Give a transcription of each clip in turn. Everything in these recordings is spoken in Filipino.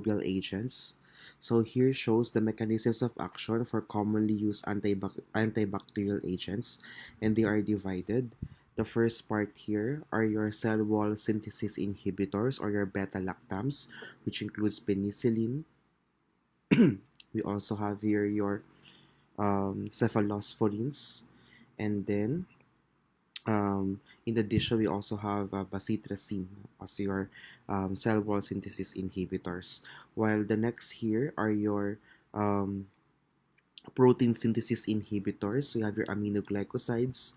agents. So here shows the mechanisms of action for commonly used antibacterial agents, and they are divided. The first part here are your cell wall synthesis inhibitors or your beta-lactams, which includes penicillin. We also have here your cephalosporins, and then in addition, we also have bacitracin as your cell wall synthesis inhibitors. While the next here are your um, protein synthesis inhibitors. We have your aminoglycosides,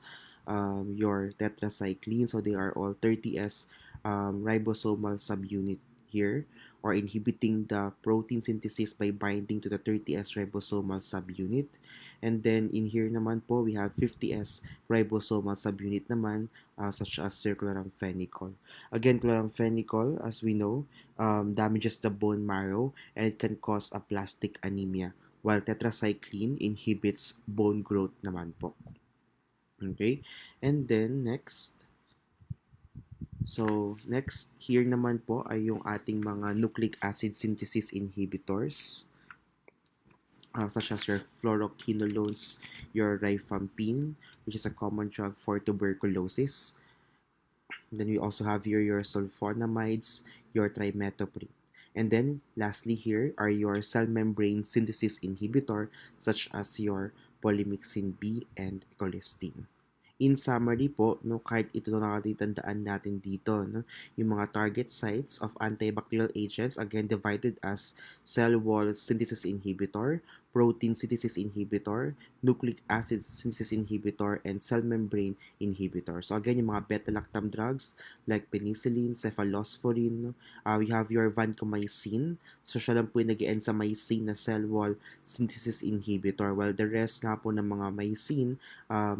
your tetracycline, so they are all 30S ribosomal subunit here, or inhibiting the protein synthesis by binding to the 30S ribosomal subunit. And then in here naman po, we have 50S ribosomal subunit naman, such as chloramphenicol. Again, chloramphenicol, as we know, damages the bone marrow and it can cause aplastic anemia, while tetracycline inhibits bone growth naman po. Okay? And then next, next here naman po ay yung ating mga nucleic acid synthesis inhibitors, such as your fluoroquinolones, your rifampin, which is a common drug for tuberculosis. Then we also have here your sulfonamides, your trimethoprim. And then lastly here are your cell membrane synthesis inhibitor, such as your polymyxin B and colistin. In summary po, no, kahit ito na nakatitandaan natin dito, no, yung mga target sites of antibacterial agents, again, divided as cell wall synthesis inhibitor, protein synthesis inhibitor, nucleic acid synthesis inhibitor, and cell membrane inhibitor. So again, yung mga beta-lactam drugs like penicillin, cephalosporin, we have your vancomycin. So siya lang po yung nag-end sa mycin na cell wall synthesis inhibitor, while the rest nga po ng mga mycin,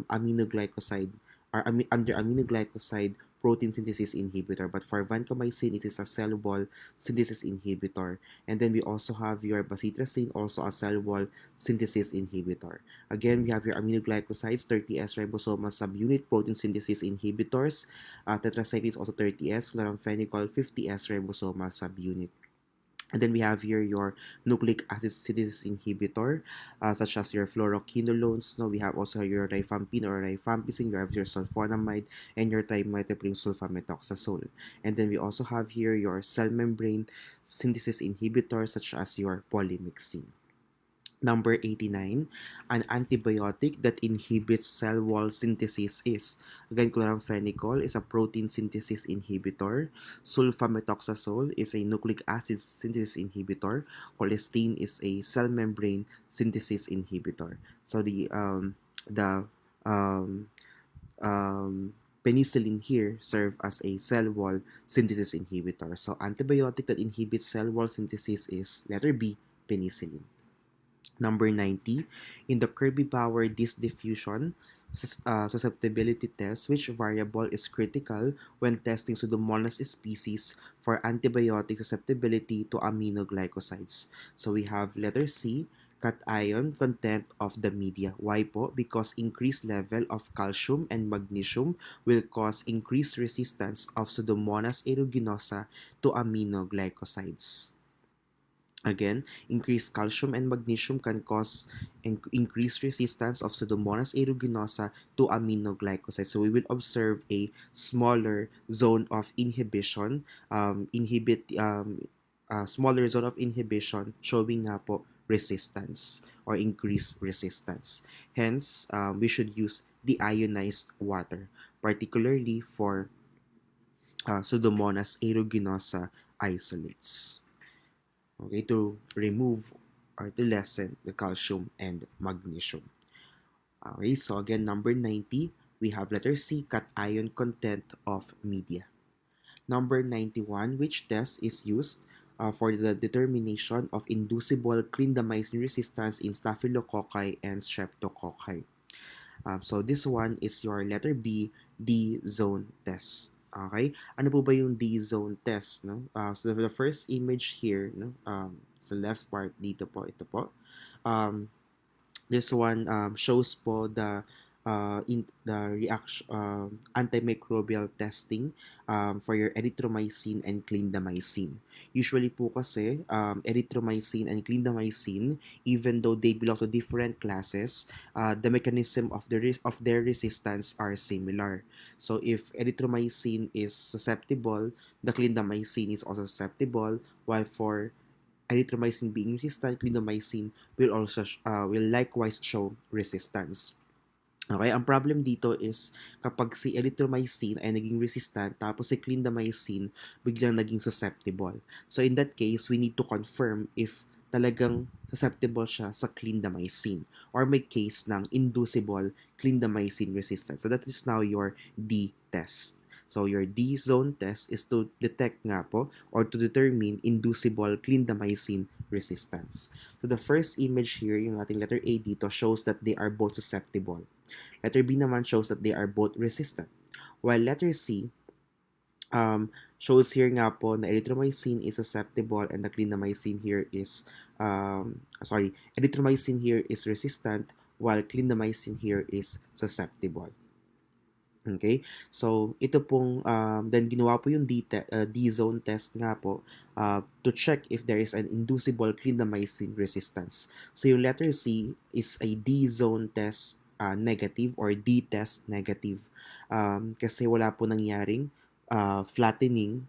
aminoglycoside or under aminoglycoside protein synthesis inhibitor. But for vancomycin, it is a cell wall synthesis inhibitor. And then we also have your bacitracin, also a cell wall synthesis inhibitor. Again, we have your aminoglycosides, 30S ribosomal subunit protein synthesis inhibitors. Tetracycline is also 30S, chloramphenicol 50S ribosomal subunit. And then we have here your nucleic acid synthesis inhibitor, such as your fluoroquinolones. No, we have also your rifampin or rifampicin, you have your sulfonamide, and your trimethoprim sulfamethoxazole. And then we also have here your cell membrane synthesis inhibitors, such as your polymyxin. Number 89, an antibiotic that inhibits cell wall synthesis is, again, chloramphenicol is a protein synthesis inhibitor, sulfamethoxazole is a nucleic acid synthesis inhibitor, colistin is a cell membrane synthesis inhibitor. So the um, penicillin here serve as a cell wall synthesis inhibitor. So antibiotic that inhibits cell wall synthesis is letter B, penicillin. Number 90, in the Kirby-Bauer disk diffusion susceptibility test, which variable is critical when testing Pseudomonas species for antibiotic susceptibility to aminoglycosides? So we have letter C, cation content of the media. Why po? Because increased level of calcium and magnesium will cause increased resistance of Pseudomonas aeruginosa to aminoglycosides. Again, increased calcium and magnesium can cause increased resistance of Pseudomonas aeruginosa to aminoglycosides. So we will observe a smaller zone of inhibition, smaller zone of inhibition showing na po resistance or increased resistance. Hence, we should use deionized water, particularly for Pseudomonas aeruginosa isolates. Okay, to remove or to lessen the calcium and magnesium. Okay, so again, number 90, we have letter C, cation content of media. Number 91, which test is used for the determination of inducible clindamycin resistance in staphylococci and streptococci? So this one is your letter B, D-zone test. Okay? Ano po ba yung D-zone test? No? So the first image here, no? Sa left part dito po, ito po. This one shows po the in the reaction antimicrobial testing for your erythromycin and clindamycin. Usually po kasi erythromycin and clindamycin, even though they belong to different classes, the mechanism of their resistance are similar. So if erythromycin is susceptible, the clindamycin is also susceptible, while for erythromycin being resistant, clindamycin will likewise show resistance. Okay, ang problem dito is kapag si erythromycin ay naging resistant tapos si clindamycin biglang naging susceptible. So in that case, we need to confirm if talagang susceptible siya sa clindamycin or may case ng inducible clindamycin resistance. So that is now your D test. So your D zone test is to detect nga po or to determine inducible clindamycin resistance. So the first image here, yung ating letter A dito, shows that they are both susceptible. Letter B naman shows that they are both resistant. While letter C shows here nga po na erythromycin is susceptible and the clindamycin here is, erythromycin here is resistant while clindamycin here is susceptible. Okay? So, ito pong, then ginawa po yung D-zone test nga po to check if there is an inducible clindamycin resistance. So, yung letter C is a D-zone test negative or D-test negative kasi wala po nangyaring flattening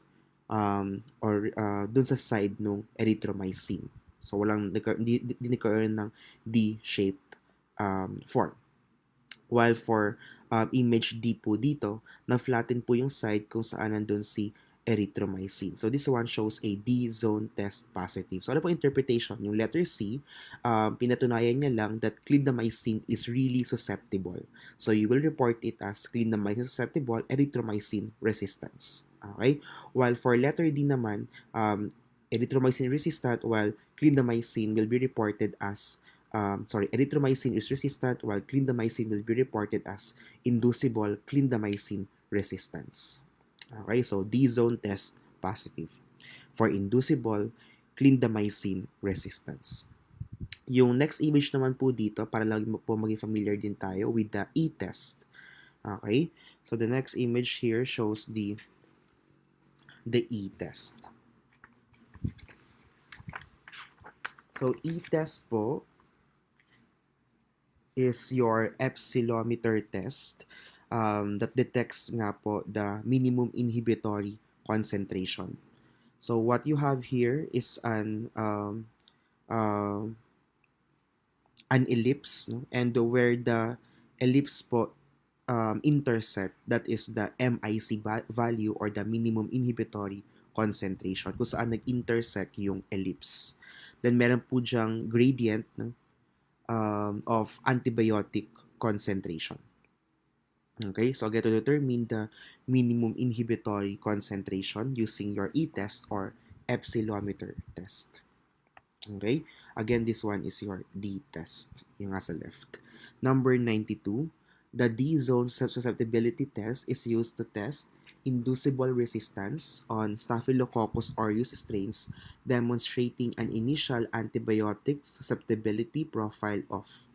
or dun sa side ng erythromycin. So, hindi nagkaroon ng D-shape form. While for image D po dito, na-flatten po yung side kung saan nandun si erythromycin. So this one shows a D-zone test positive. So ano po interpretation? Yung letter C, pinatunayan niya lang that clindamycin is really susceptible. So you will report it as clindamycin susceptible, erythromycin resistance. Okay? While for letter D naman, erythromycin resistant while clindamycin will be reported as erythromycin is resistant while clindamycin will be reported as inducible clindamycin resistance. Okay, so D-zone test positive for inducible clindamycin resistance. Yung next image naman po dito, para lang po maging familiar din tayo with the E-test. Okay, so the next image here shows the E-test. So E-test po is your epsilometer test that detects nga po the minimum inhibitory concentration. So what you have here is an ellipse, no? And where the ellipse po intersect, that is the MIC value or the minimum inhibitory concentration, kung saan nag-intersect yung ellipse. Then meron po diyang gradient, no? Of antibiotic concentration. Okay, so get to determine the minimum inhibitory concentration using your E-test or epsilometer test. Okay, again, this one is your D-test, yung nasa left. Number 92, the D-zone susceptibility test is used to test inducible resistance on Staphylococcus aureus strains demonstrating an initial antibiotic susceptibility profile of.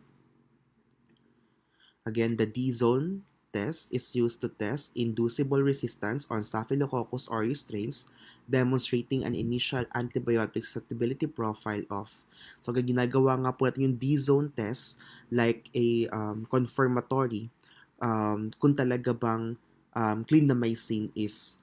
Again, the D-zone test is used to test inducible resistance on Staphylococcus aureus strains demonstrating an initial antibiotic susceptibility profile of. So, ginagawa nga po natin yung D-zone test like a confirmatory kung talaga bang clindamycin is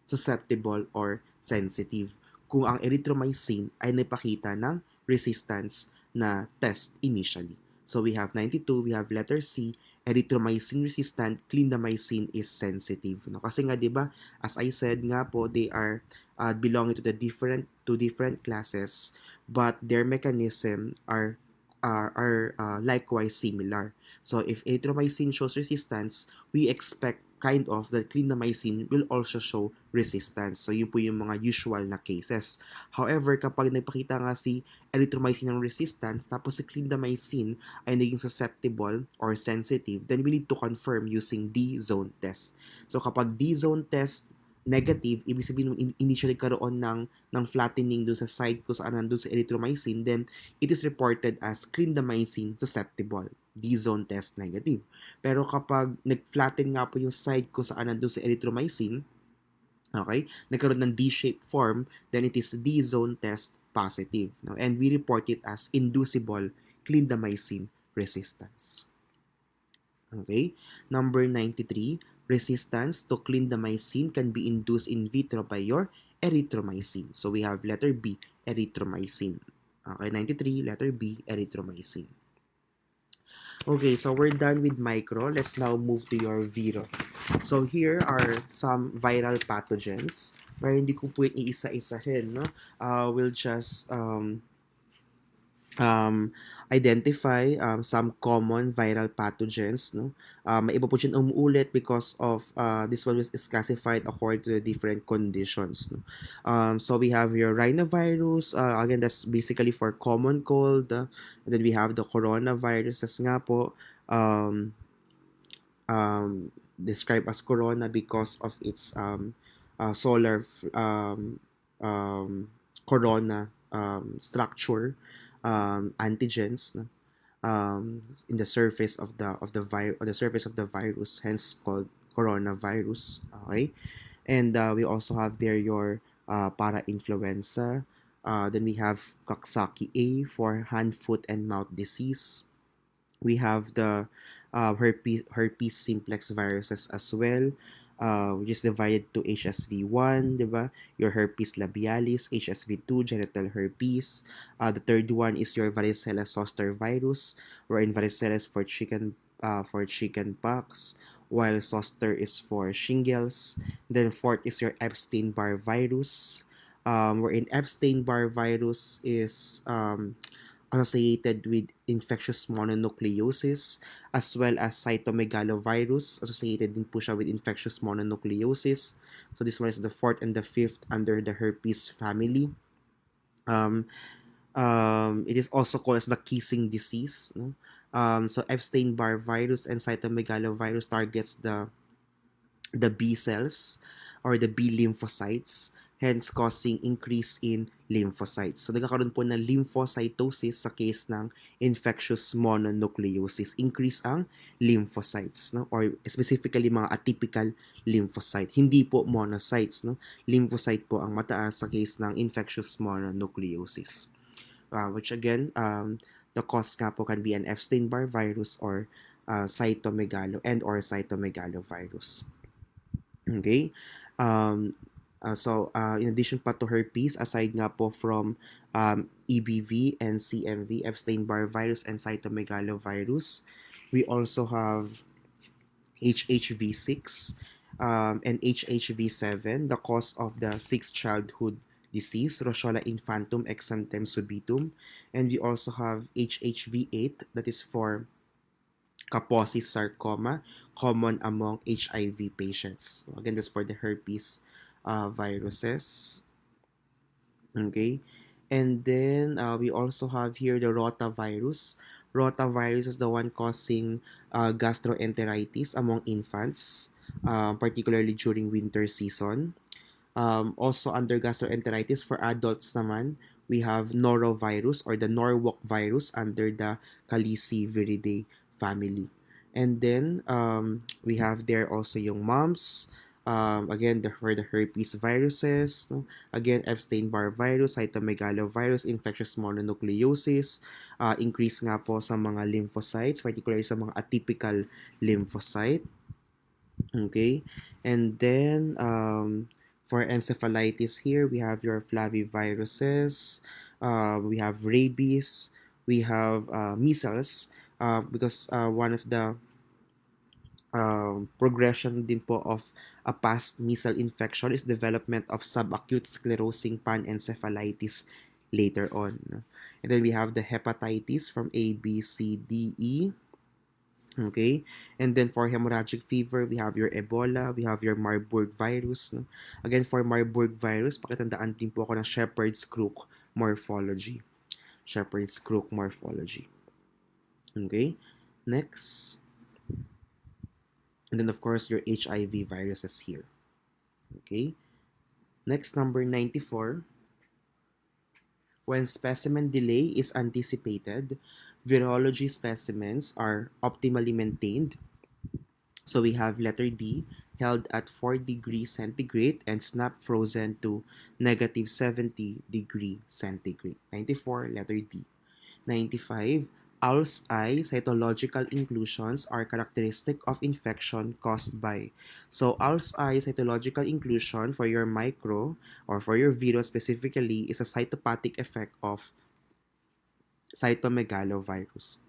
susceptible or sensitive. Kung ang erythromycin ay napakita ng resistance na test initially. So we have 92, we have letter C, erythromycin resistant, clindamycin is sensitive. No? Kasi nga 'di ba, as I said nga po, they are belonging to different classes, but their mechanism are likewise similar. So if erythromycin shows resistance, we expect kind of that clindamycin will also show resistance. So yun po yung mga usual na cases. However, kapag nagpakita nga si erythromycin ng resistance tapos si clindamycin ay naging susceptible or sensitive, then we need to confirm using D-zone test. So kapag D-zone test negative, ibig sabihin hindi siya nagkaroon ng flattening doon sa site kung saan nandun sa erythromycin, then it is reported as clindamycin susceptible. D-zone test negative. Pero kapag nag-flatten nga po yung site kung saan nandun sa erythromycin, okay, nagkaroon ng D-shaped form, then it is D-zone test positive. No? And we report it as inducible clindamycin resistance. Okay? Number 93, resistance to clindamycin can be induced in vitro by your erythromycin. So we have letter B, erythromycin. Okay, 93, letter B, erythromycin. Okay, so we're done with micro. Let's now move to your viro. So here are some viral pathogens. Pero hindi ko po iisa-isahin, no? We'll just um, identify some common viral pathogens. No? May iba po dyan umuulit because of this one is classified according to the different conditions. No? So we have your rhinovirus. Again, that's basically for common cold. And then we have the coronavirus nga po. Described as corona because of its solar corona structure antigens in the surface of the surface of the virus, hence called coronavirus. Okay, and we also have there your para-influenza. Then we have Coxsackie A for hand, foot, and mouth disease. We have the herpes simplex viruses as well, which is divided to HSV1, diba? Your herpes labialis, HSV2, genital herpes. The third one is your varicella zoster virus, wherein varicella is for chicken pox, while zoster is for shingles. Then fourth is your Epstein-Barr virus, wherein Epstein-Barr virus is associated with infectious mononucleosis, as well as cytomegalovirus. Associated din po siya with infectious mononucleosis. So this one is the fourth and the fifth under the herpes family. It is also called as the kissing disease. No? So Epstein-Barr virus and cytomegalovirus targets the B cells or the B lymphocytes, hence causing increase in lymphocytes. So nagkakaroon po ng lymphocytosis sa case ng infectious mononucleosis. Increase ang lymphocytes, no? Or specifically mga atypical lymphocyte. Hindi po monocytes, no? Lymphocyte po ang mataas sa case ng infectious mononucleosis. Which again, the cause nga po can be an Epstein-Barr virus or cytomegalovirus. Okay? In addition pa to herpes, aside nga po from EBV and CMV, Epstein-Barr virus and cytomegalovirus, we also have HHV6 and HHV7, the cause of the sixth childhood disease, Rosola infantum exantem subitum. And we also have HHV8, that is for Kaposi sarcoma, common among HIV patients. So again, that's for the herpes viruses. Okay. And then we also have here the rotavirus. Rotavirus is the one causing gastroenteritis among infants, particularly during winter season. Also under gastroenteritis for adults naman, we have norovirus or the Norwalk virus under the Calliciviridae family. And then we have there also yung mumps, again for the herpes viruses, no? Again Epstein-Barr virus, cytomegalovirus, infectious mononucleosis, increase nga po sa mga lymphocytes, particularly sa mga atypical lymphocyte. Okay, and then for encephalitis here, we have your flaviviruses, we have rabies, we have measles, because one of the progression din po of a past measles infection is development of subacute sclerosing panencephalitis later on. And then we have the hepatitis from A, B, C, D, E. Okay, and then for hemorrhagic fever, we have your Ebola, we have your Marburg virus. No? Again, for Marburg virus, pakitandaan din po ako ng Shepherd's crook morphology. Shepherd's crook morphology. Okay, next. And then, of course, your HIV viruses here. Okay. Next, number 94. When specimen delay is anticipated, virology specimens are optimally maintained. So we have letter D, held at 4 degrees centigrade and snap frozen to negative 70 degree centigrade. 94, letter D. 95. Owl's eye cytological inclusions are characteristic of infection caused by. So owl's eye cytological inclusion for your micro or for your virus specifically is a cytopathic effect of cytomegalovirus.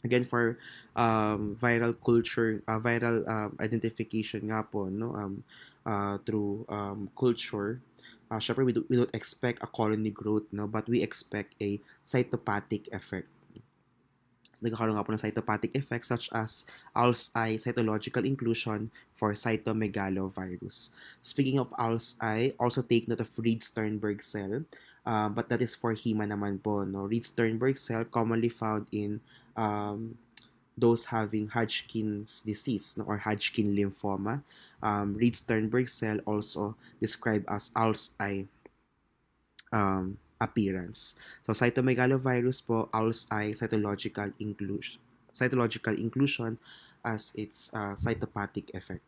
Again, for viral culture, viral identification nga po, no? Through culture, syempre we don't expect a colony growth, no? But we expect a cytopathic effect. So, nagkakaroon nga po ng cytopathic effects such as owl's eye cytological inclusion for cytomegalovirus. Speaking of owl's eye, also take note of Reed-Sternberg cell, but that is for HEMA naman po. No? Reed-Sternberg cell commonly found in those having Hodgkin's disease, no? Or Hodgkin lymphoma. Reed-Sternberg cell also described as owl's eye appearance. So cytomegalovirus po, owl's eye cytological inclusion as its cytopathic effect.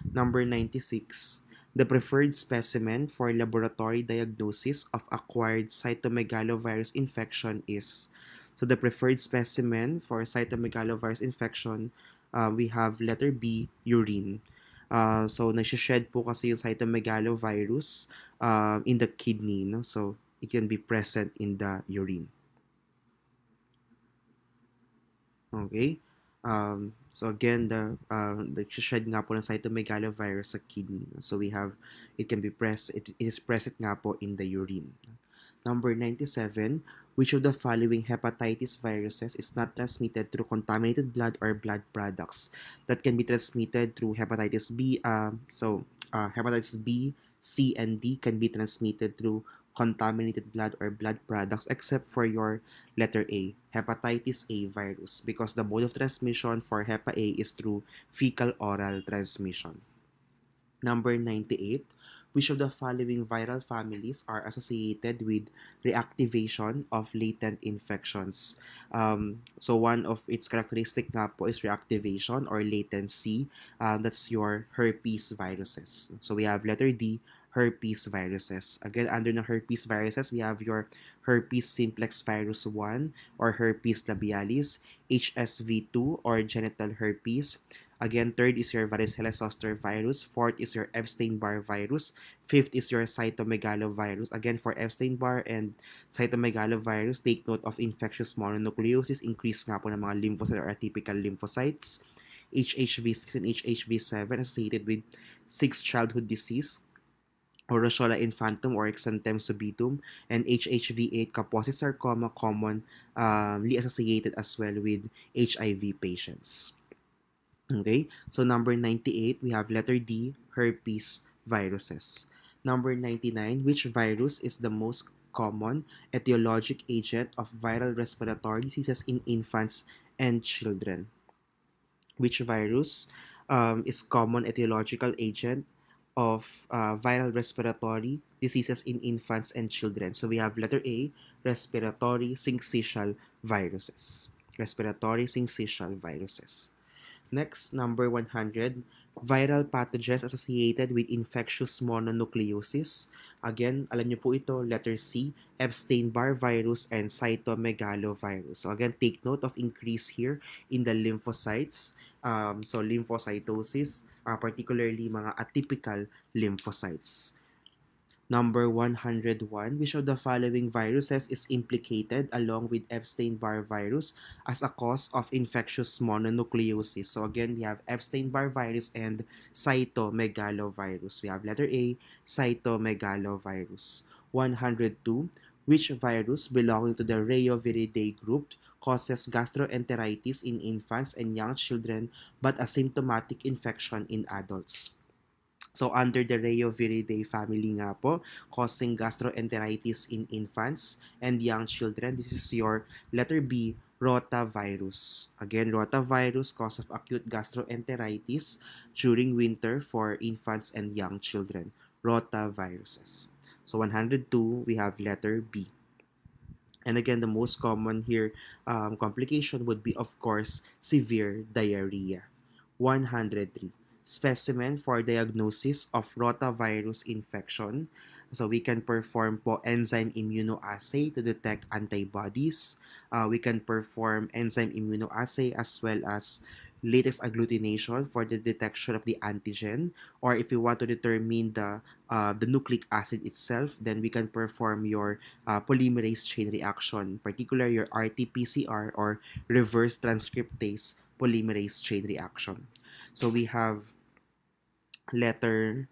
Number 96. The preferred specimen for laboratory diagnosis of acquired cytomegalovirus infection is. So the preferred specimen for cytomegalovirus infection, we have letter B, urine. So nag-shed po kasi yung cytomegalovirus in the kidney, no? So it can be present in the urine. Okay? So again, the shed nga po ng cytomegalovirus sa kidney. No? So we have, it can be it is present nga po in the urine. Number 97, which of the following hepatitis viruses is not transmitted through contaminated blood or blood products that can be transmitted through hepatitis B? Hepatitis B, C, and D can be transmitted through contaminated blood or blood products except for your letter A, hepatitis A virus, because the mode of transmission for hepa A is through fecal oral transmission. Number 98, which of the following viral families are associated with reactivation of latent infections? So one of its characteristic nga po is reactivation or latency. That's your herpes viruses. So we have letter D, herpes viruses. Again, under the herpes viruses, we have your herpes simplex virus 1 or herpes labialis, HSV2 or genital herpes. Again, third is your varicella zoster virus. Fourth is your Epstein-Barr virus. Fifth is your cytomegalovirus. Again, for Epstein-Barr and cytomegalovirus, take note of infectious mononucleosis, increase nga po ng mga lymphocytes or atypical lymphocytes. HHV6 and HHV7 associated with 6 childhood disease or Rosola infantum or exanthem subitum, and HHV8 Kaposi sarcoma commonly associated as well with HIV patients. Okay, so number 98, we have letter D, herpes viruses. Number 99, which virus is the most common etiologic agent of viral respiratory diseases in infants and children? Which virus is common etiological agent of viral respiratory diseases in infants and children? So we have letter A, respiratory syncytial viruses. Respiratory syncytial viruses. Next, number 100, viral pathogens associated with infectious mononucleosis. Again, alam niyo po ito, letter C, Epstein-Barr virus and cytomegalovirus. So again, take note of increase here in the lymphocytes. So lymphocytosis, particularly mga atypical lymphocytes. Number 101, which of the following viruses is implicated along with Epstein-Barr virus as a cause of infectious mononucleosis? So again, we have Epstein-Barr virus and cytomegalovirus. We have letter A, cytomegalovirus. 102, which virus belonging to the Reoviridae group causes gastroenteritis in infants and young children but asymptomatic infection in adults? So under the Reoviridae family nga po, causing gastroenteritis in infants and young children, this is your letter B, rotavirus. Again, rotavirus, cause of acute gastroenteritis during winter for infants and young children. Rotaviruses. So 102, we have letter B. And again, the most common here complication would be, of course, severe diarrhea. 103. Specimen for diagnosis of rotavirus infection. So we can perform po enzyme immunoassay to detect antibodies. We can perform enzyme immunoassay as well as latest agglutination for the detection of the antigen. Or if you want to determine the nucleic acid itself, then we can perform your polymerase chain reaction, particularly your RT-PCR or reverse transcriptase polymerase chain reaction. So we have letter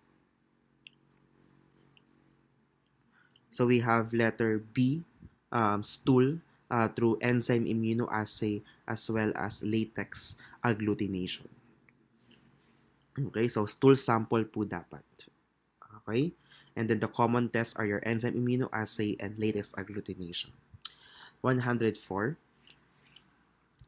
letter B, stool through enzyme immunoassay as well as latex agglutination. Okay, so stool sample po dapat. Okay? And then the common tests are your enzyme immunoassay and latex agglutination. 104.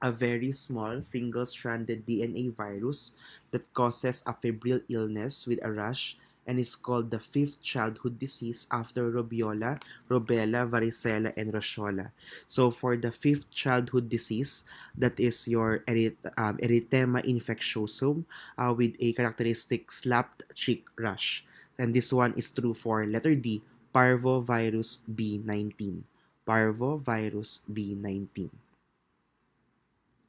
A very small single-stranded DNA virus that causes a febrile illness with a rash and is called the fifth childhood disease after rubella, varicella, and rosola. So for the fifth childhood disease, that is your erythema infectiosum with a characteristic slapped cheek rash. And this one is true for letter D, parvovirus B19. Parvovirus B19.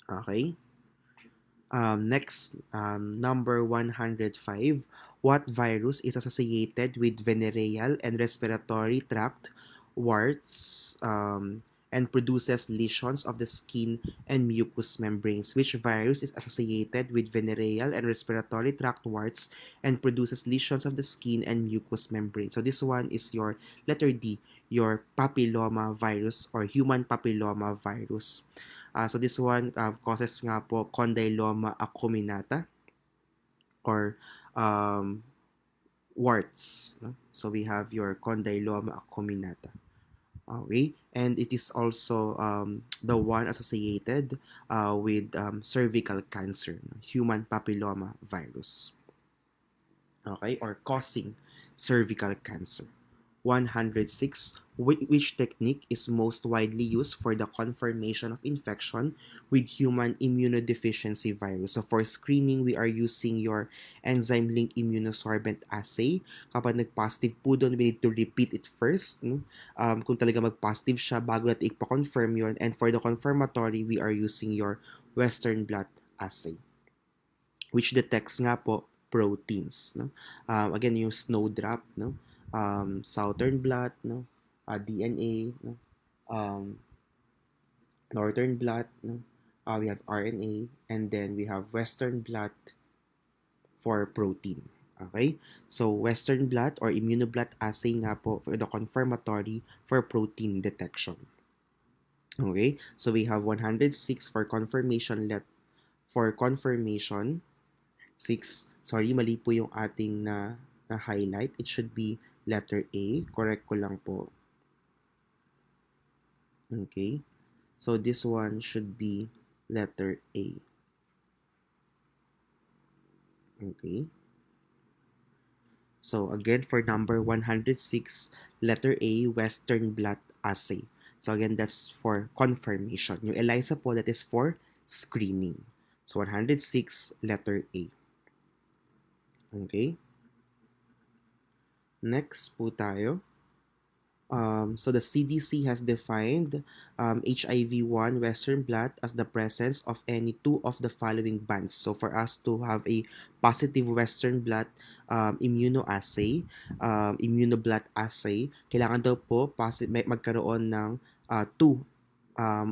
Okay. Next, number 105. What virus is associated with venereal and respiratory tract warts and produces lesions of the skin and mucous membranes? Which virus is associated with venereal and respiratory tract warts and produces lesions of the skin and mucous membrane? So this one is your letter D, your papilloma virus or human papilloma virus. So this one causes nga po condyloma acuminata or um, warts. No? So we have your condyloma acuminata. Okay, and it is also the one associated with cervical cancer, human papilloma virus. Okay, or causing cervical cancer. 106. Which technique is most widely used for the confirmation of infection with human immunodeficiency virus? So for screening, we are using your enzyme-linked immunosorbent assay. Kapag nag-positive po doon, we need to repeat it first. No? Kung talaga mag-positive siya, bago natin ipa-confirm yun. And for the confirmatory, we are using your Western blot assay, which detects nga po proteins. No? Again, yung snowdrop, no? Southern blot, no? DNA, no? Northern blot, no? We have RNA, and then we have Western blot for protein. Okay? So, Western blot or immunoblot assay nga po for the confirmatory for protein detection. Okay? So, we have 106 for confirmation for confirmation. 6, sorry, mali po yung ating na highlight. It should be letter A. Correct ko lang po. Okay. So this one should be letter A. Okay. So again, for number 106, letter A, Western blot assay. So again, that's for confirmation. Yung ELISA po, that is for screening. So 106, letter A. Okay. Next po tayo. So the CDC has defined HIV-1 Western blot as the presence of any two of the following bands. So for us to have a positive Western blot immunoblot assay, kailangan daw po magkaroon ng two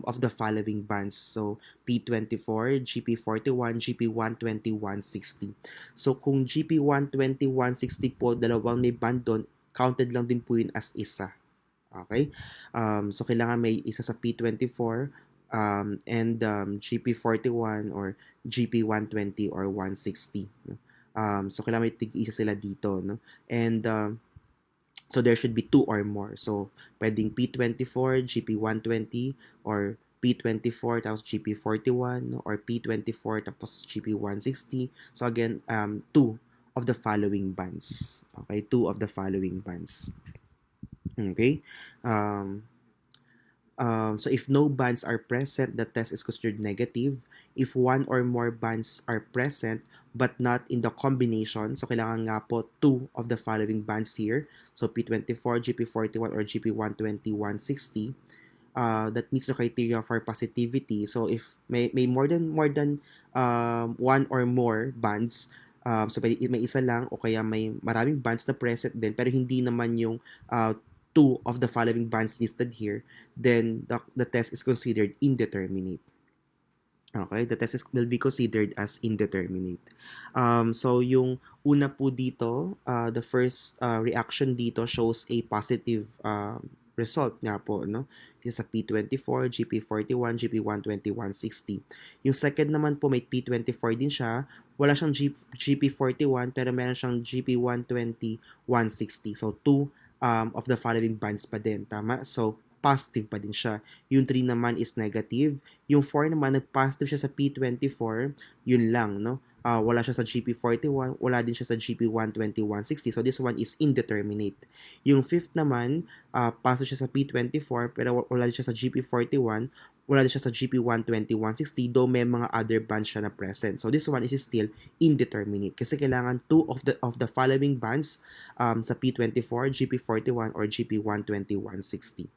of the following bands. So P24, GP41, GP120, 160. So kung GP120, 160 po, dalawang may band doon, counted lang din po yun as isa. Okay? So, kailangan may isa sa P24 and GP41 or GP120 or 160. No? So, kailangan may tig-isa sila dito. No? And so, there should be two or more. So, pwedeng P24, GP120, or P24 tapos GP41 or P24 tapos GP160. So again, two of the following bands. Okay, two of the following bands. Okay. Um, so if no bands are present, the test is considered negative. If one or more bands are present but not in the combination, so kailangan nga po two of the following bands here. So P24, GP41, or GP120, 160. That meets the criteria for positivity. So if may more than one or more bands, so may isa lang o kaya may maraming bands na present din pero hindi naman yung two of the following bands listed here, then the test is considered indeterminate. Okay, the test will be considered as indeterminate. So yung una po dito, the first reaction dito shows a positive result nga po, no? This is a P24, GP41, GP120, 160. Yung second naman po may P24 din siya. Wala siyang GP41 pero meron siyang GP120, 160. So two of the following bands pa din, tama? So positive pa din siya. Yung 3 naman is negative. Yung 4 naman, nag-positive siya sa P24, yun lang, no? Wala siya sa GP41, wala din siya sa GP120, 160. So, this one is indeterminate. Yung 5th naman, positive siya sa P24, pero wala din siya sa GP41, wala din siya sa GP120, 160, though may mga other bands siya na present. So, this one is still indeterminate. Kasi kailangan 2 of the following bands sa P24, GP41, or GP120, 160.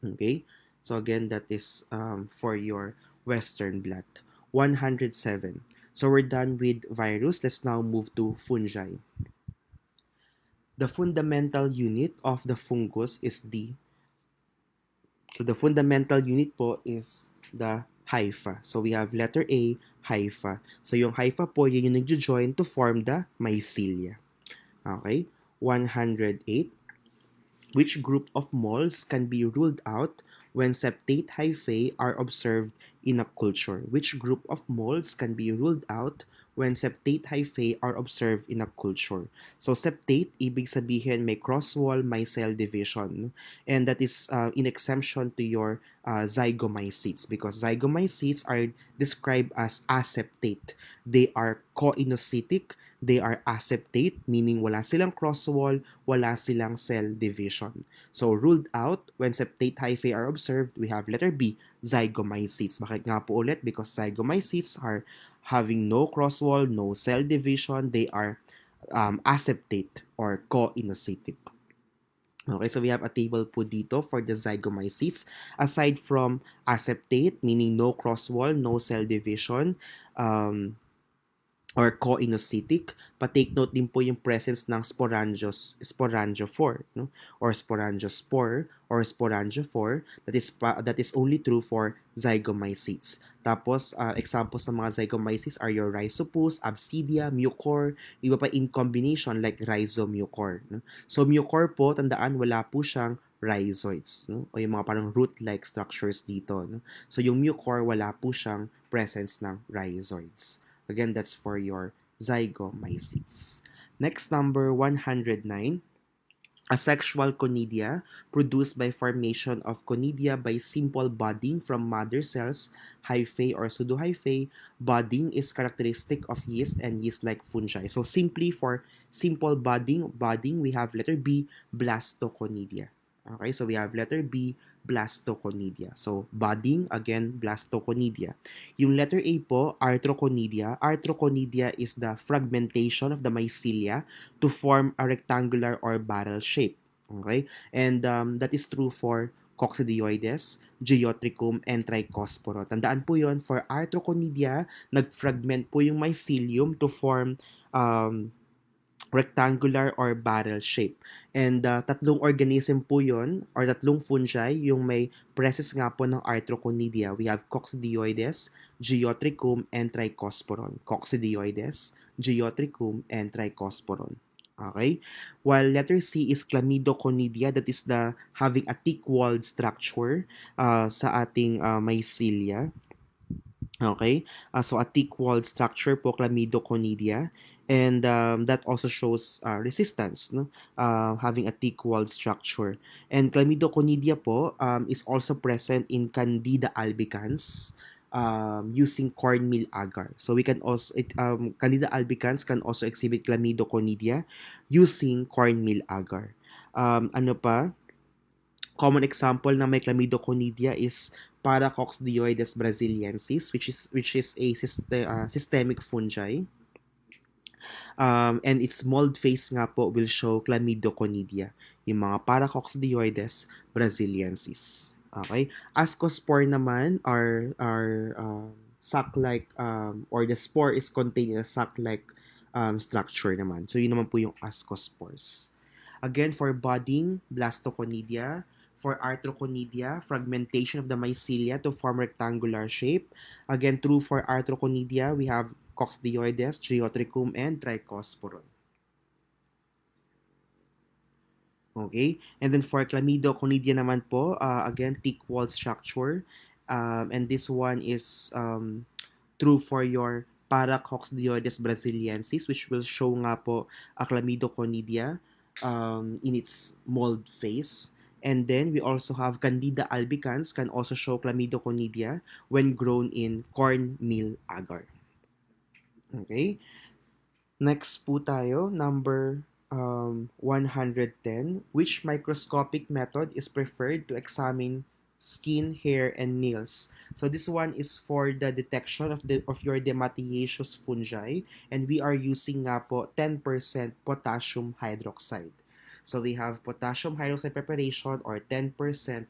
Okay, so again, that is for your Western blot. 107. So we're done with virus. Let's now move to fungi. The fundamental unit of the fungus is the fundamental unit po is the hypha. So we have letter A, hypha. So yung hypha po, yun yung nag-join to form the mycelia. Okay, 108. Which group of moles can be ruled out when septate hyphae are observed in a culture? Which group of moles can be ruled out when septate hyphae are observed in a culture? So septate, ibig sabihin may cross-wall micelle division, and that is in exemption to your zygomycetes, because zygomycetes are described as aseptate. They are coinocytic, they are aseptate, meaning wala silang cross-wall, wala silang cell division. So, ruled out, when septate hyphae are observed, we have letter B, zygomycetes. Bakit nga po ulit? Because zygomycetes are having no cross-wall, no cell division, they are aseptate or coinocytic. Okay, so we have a table po dito for the zygomycetes. Aside from aseptate, meaning no cross-wall, no cell division, or coinocytic, pa-take note din po yung presence ng sporangiophore, no? Or sporangiospore or sporangiophore. That is only true for zygomycetes. Tapos, examples ng mga zygomycetes are your rhizopus, absidia, mucor, iba pa in combination like rhizomucor. No? So, mucor po, tandaan, wala po siyang rhizoids, no? O yung mga parang root-like structures dito. No? So, yung mucor, wala po siyang presence ng rhizoids. Again, that's for your zygomycetes. Next, number 109. Asexual conidia, produced by formation of conidia by simple budding from mother cells, hyphae or pseudohyphae. Budding is characteristic of yeast and yeast-like fungi. So simply for simple budding, we have letter B, blastoconidia. Okay, so we have letter B, blastoconidia. So, budding, again, blastoconidia. Yung letter A po, arthroconidia. Arthroconidia is the fragmentation of the mycelia to form a rectangular or barrel shape. Okay? And that is true for coccidioides, geotrichum, and trichosporo. Tandaan po yon, for arthroconidia, nag-fragment po yung mycelium to form rectangular or barrel shape. And tatlong organism po yon or tatlong fungi yung may presence nga po ng arthroconidia. We have coccidioides, geotrichum, and trichosporon. Coccidioides, geotrichum, and trichosporon. Okay? While letter C is chlamydoconidia, that is the having a thick-walled structure sa ating mycelia. Okay? So a thick-walled structure po, chlamydoconidia. And that also shows resistance, no? Having a thick-walled structure. And Chlamydoconidia po is also present in Candida albicans using cornmeal agar. So we can also, Candida albicans can also exhibit Chlamydoconidia using cornmeal agar. Ano pa? Common example na may Chlamydoconidia is Paracoccidioides brasiliensis, which is a systemic fungi. And its mold phase nga po will show Chlamydoconidia, yung mga Paracoccidioides brasiliensis. Okay? Ascospore naman are sac-like or the spore is contained in a sac-like structure naman. So yun naman po yung ascospores. Again, for budding, blastoconidia. For arthroconidia, fragmentation of the mycelia to form rectangular shape. Again, true for arthroconidia, we have coccidioides, geotrichum, and trichosporon. Okay? And then for chlamydoconidia naman po, again, thick-walled structure. And this one is true for your Paracoccidioides brasiliensis, which will show nga po a chlamydoconidia in its mold phase. And then we also have Candida albicans can also show chlamydoconidia when grown in cornmeal agar. Okay? Next po tayo, number 110. Which microscopic method is preferred to examine skin, hair, and nails? So this one is for the detection of your dematiaceous fungi, and we are using nga po 10% potassium hydroxide. So we have potassium hydroxide preparation or 10%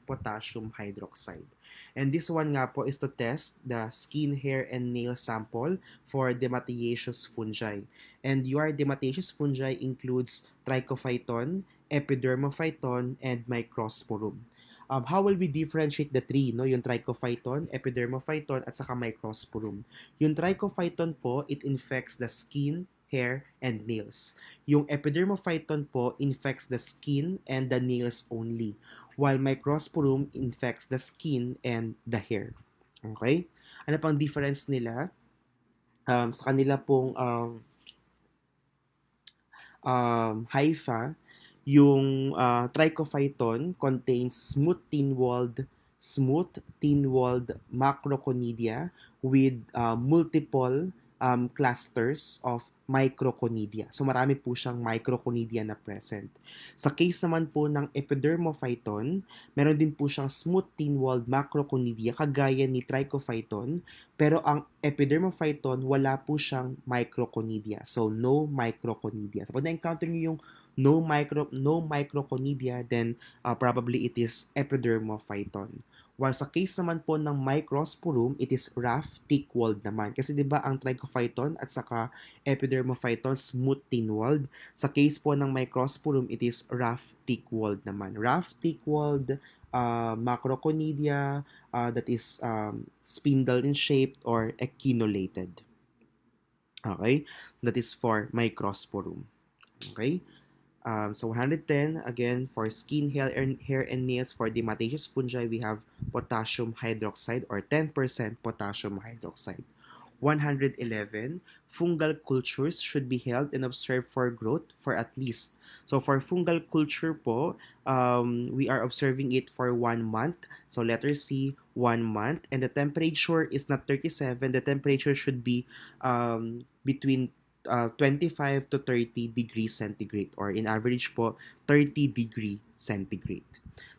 potassium hydroxide. And this one nga po is to test the skin, hair, and nail sample for dematiaceous fungi. And your dematiaceous fungi includes trichophyton, epidermophyton, and microsporum. How will we differentiate the three, no? Yung trichophyton, epidermophyton, at saka microsporum. Yung trichophyton po, it infects the skin, hair, and nails. Yung epidermophyton po infects the skin and the nails only, while microsporum infects the skin and the hair. Okay? Ano pang difference nila? Sa kanila pong hypha, yung trichophyton contains smooth thin-walled macroconidia with multiple clusters of microconidia. So marami po siyang microconidia na present. Sa case naman po ng epidermophyton, meron din po siyang smooth thin-walled macroconidia kagaya ni trichophyton, pero ang epidermophyton wala po siyang microconidia. So no microconidia. So pag na-encounter niyo yung no microconidia, then probably it is epidermophyton. While sa case naman po ng microsporum, it is rough, thick-walled naman. Kasi 'di ba ang trichophyton at saka epidermophyton smooth, thin-walled. Sa case po ng microsporum, it is rough, thick-walled naman. Rough, thick-walled macroconidia that is spindle in shape or echinolated. Okay? That is for microsporum. Okay? So 110, again, for skin, hair, and nails, for dematiaceous fungi, we have potassium hydroxide or 10% potassium hydroxide. 111, fungal cultures should be held and observed for growth for at least. So for fungal culture po, we are observing it for 1 month. So letter C, 1 month. And the temperature is not 37. The temperature should be between 25 to 30 degrees centigrade, or in average po 30 degree centigrade.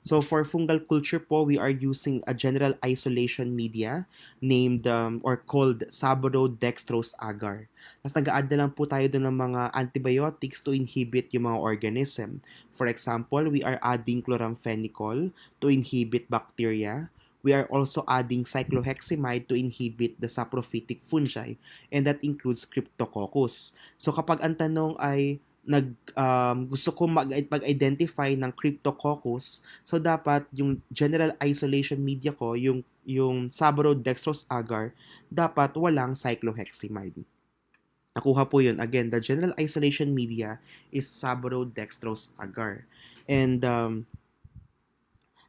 So for fungal culture po, we are using a general isolation media named or called saburo-dextrose agar. Tapos nag-a-add na lang po tayo doon ng mga antibiotics to inhibit yung mga organism. For example, we are adding chloramphenicol to inhibit bacteria. We are also adding cycloheximide to inhibit the saprophytic fungi, and that includes Cryptococcus. So kapag ang tanong ay gusto ko mag-identify ng Cryptococcus, so dapat yung general isolation media ko, yung saburo-dextrose agar, dapat walang cycloheximide. Nakuha po yun. Again, the general isolation media is saburo-dextrose agar. And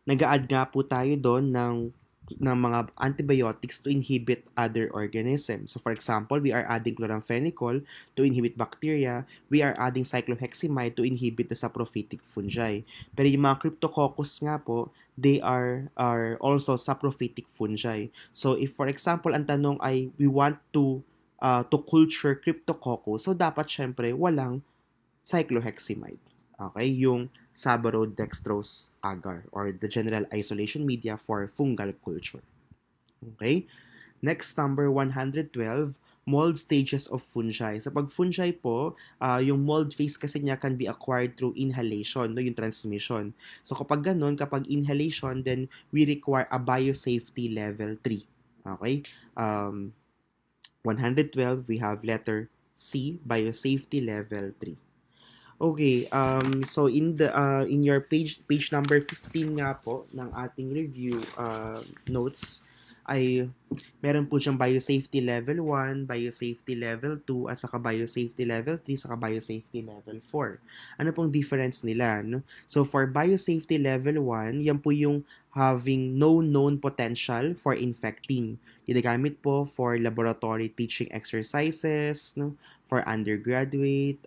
nag-a-add nga po tayo doon ng ng mga antibiotics to inhibit other organisms. So for example, we are adding chloramphenicol to inhibit bacteria. We are adding cycloheximide to inhibit the saprophytic fungi. Pero yung mga cryptococcus nga po, they are also saprophytic fungi. So if for example, ang tanong ay we want to culture cryptococcus, so dapat syempre walang cycloheximide. Okay, yung saborodextrose agar or the general isolation media for fungal culture. Okay? Next, number 112, mold stages of fungi. Sa pag fungi po, yung mold phase kasi niya can be acquired through inhalation, no, yung transmission. So kapag ganun, kapag inhalation, then we require a biosafety level 3. Okay? 112, we have letter C, biosafety level 3. Okay, so in your page number 15 nga po ng ating review notes ay meron po siyang biosafety level 1, biosafety level 2 at saka biosafety level 3 saka biosafety level 4. Ano pong difference nila, no? So for biosafety level 1, yan po yung having no known potential for infecting. Ginagamit po for laboratory teaching exercises, no? For undergraduate,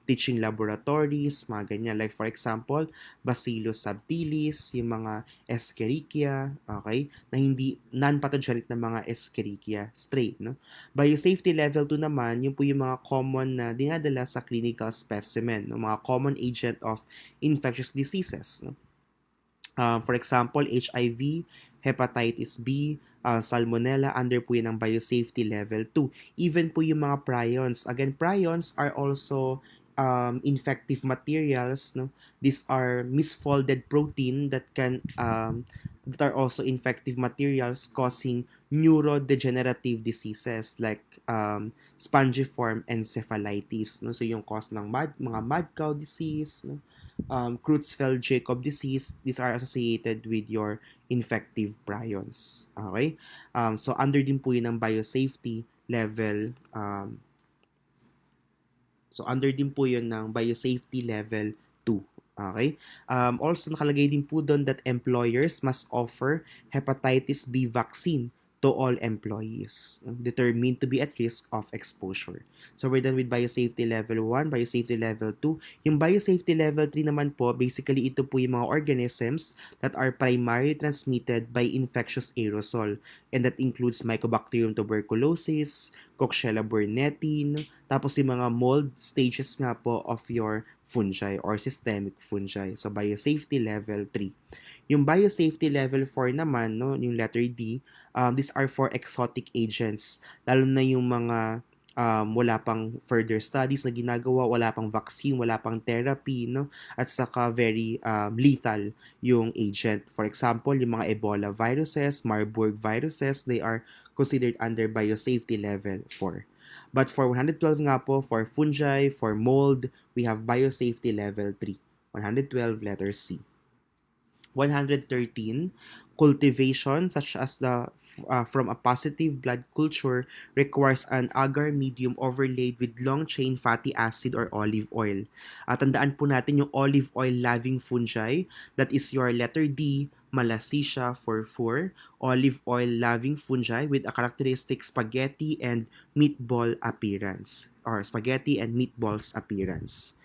teaching laboratories, mga ganyan. Like for example, Bacillus subtilis, yung mga Escherichia, okay, na hindi non-pathogenic na mga Escherichia strain, no? Biosafety level 2 naman, yung po yung mga common na dinadala sa clinical specimen, no? Mga common agent of infectious diseases, no? For example, HIV, hepatitis B, salmonella, under po yun ng biosafety level 2. Even po yung mga prions. Again, prions are also infective materials. No? These are misfolded protein that are also infective materials causing neurodegenerative diseases like spongiform encephalitis. No? So yung cause ng mga mad cow disease, no? Creutzfeldt-Jakob disease, these are associated with your infective prions. Okay? So, under din po yun ng biosafety level. So, under din po yun ng biosafety level 2. Okay? Also, nakalagay din po doon that employers must offer hepatitis B vaccine to all employees determined to be at risk of exposure. So we're done with biosafety level 1, biosafety level 2. Yung biosafety level 3 naman po, basically ito po yung mga organisms that are primarily transmitted by infectious aerosol. And that includes Mycobacterium tuberculosis, Coxiella burnetii, tapos yung mga mold stages nga po of your fungi or systemic fungi. So biosafety level 3. Yung biosafety level 4 naman, no, yung letter D, these are for exotic agents. Lalo na yung mga wala pang further studies na ginagawa, wala pang vaccine, wala pang therapy, no? At saka very lethal yung agent. For example, yung mga Ebola viruses, Marburg viruses, they are considered under biosafety level 4. But for 112 nga po, for fungi, for mold, we have biosafety level 3. 112 letter C. 113, cultivation such as from a positive blood culture requires an agar medium overlaid with long-chain fatty acid or olive oil. Tandaan po natin yung olive oil loving fungi, that is your letter D, Malassezia furfur, olive oil loving fungi with a characteristic spaghetti and meatball appearance or spaghetti and meatballs appearance.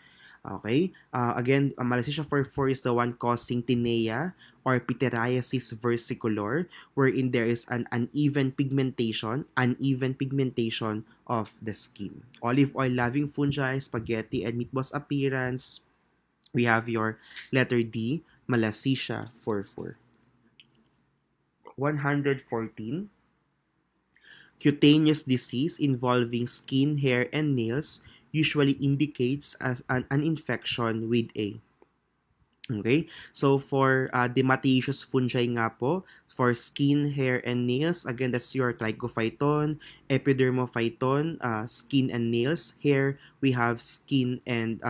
Okay? Again, Malassezia furfur is the one causing tinea or pityriasis versicolor, wherein there is an uneven pigmentation of the skin. Olive oil loving fungi, spaghetti and meatballs appearance. We have your letter D, Malassezia furfur. 114, cutaneous disease involving skin, hair, and nails usually indicates as an infection with a. Okay? So, for dematiaceous fungi nga po, for skin, hair, and nails, again, that's your trichophyton, epidermophyton, skin and nails. Hair, we have skin and,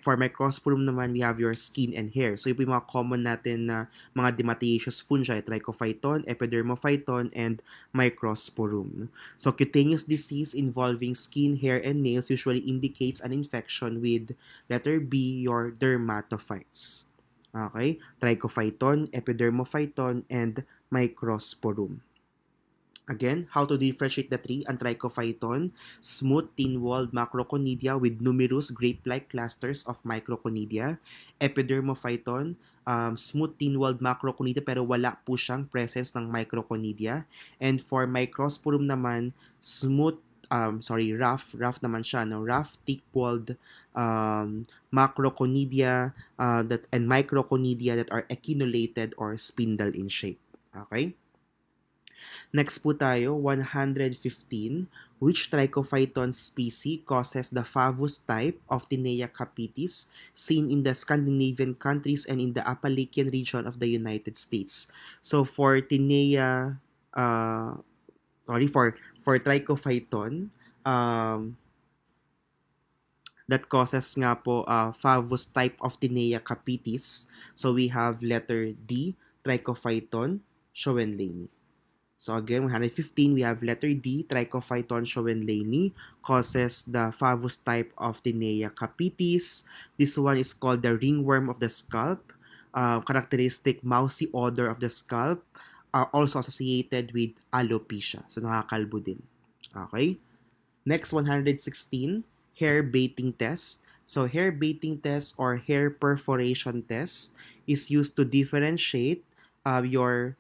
for microsporum naman, we have your skin and hair. So, yung po yung mga common natin na mga dematiaceous fungi, trichophyton, epidermophyton, and microsporum. So, cutaneous disease involving skin, hair, and nails usually indicates an infection with letter B, your dermatophytes. Okay? Trichophyton, epidermophyton, and microsporum. Again, how to differentiate the three? Ang trichophyton, smooth, thin-walled macroconidia with numerous grape-like clusters of microconidia. Epidermophyton, smooth, thin-walled macroconidia pero wala po siyang presence ng microconidia. And for microsporum naman, rough naman siya, no? Rough, thick-walled macroconidia and microconidia that are echinolated or spindle in shape. Okay? Next po tayo, 115. Which trichophyton species causes the favus type of Tinea capitis seen in the Scandinavian countries and in the Appalachian region of the United States? So for Tinea, uh, for trichophyton, that causes nga po favus type of Tinea capitis. So we have letter D, trichophyton schoenleini. So again, 115, we have letter D, Trichophyton schoenleini, causes the favus type of Tinea capitis. This one is called the ringworm of the scalp, characteristic mousy odor of the scalp, also associated with alopecia. So nakakalbo din. Okay? Next, 116, hair baiting test. So hair baiting test or hair perforation test is used to differentiate your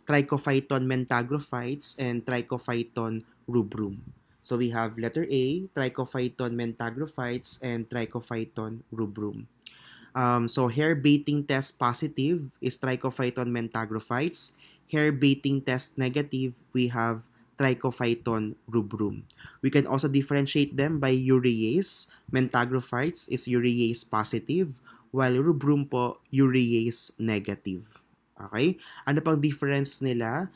Trichophyton mentagrophytes and Trichophyton rubrum. So we have letter A, Trichophyton mentagrophytes and Trichophyton rubrum. So hair baiting test positive is Trichophyton mentagrophytes. Hair baiting test negative, we have Trichophyton rubrum. We can also differentiate them by urease. Mentagrophytes is urease positive, while rubrum po urease negative. Okay? Ano pang difference nila?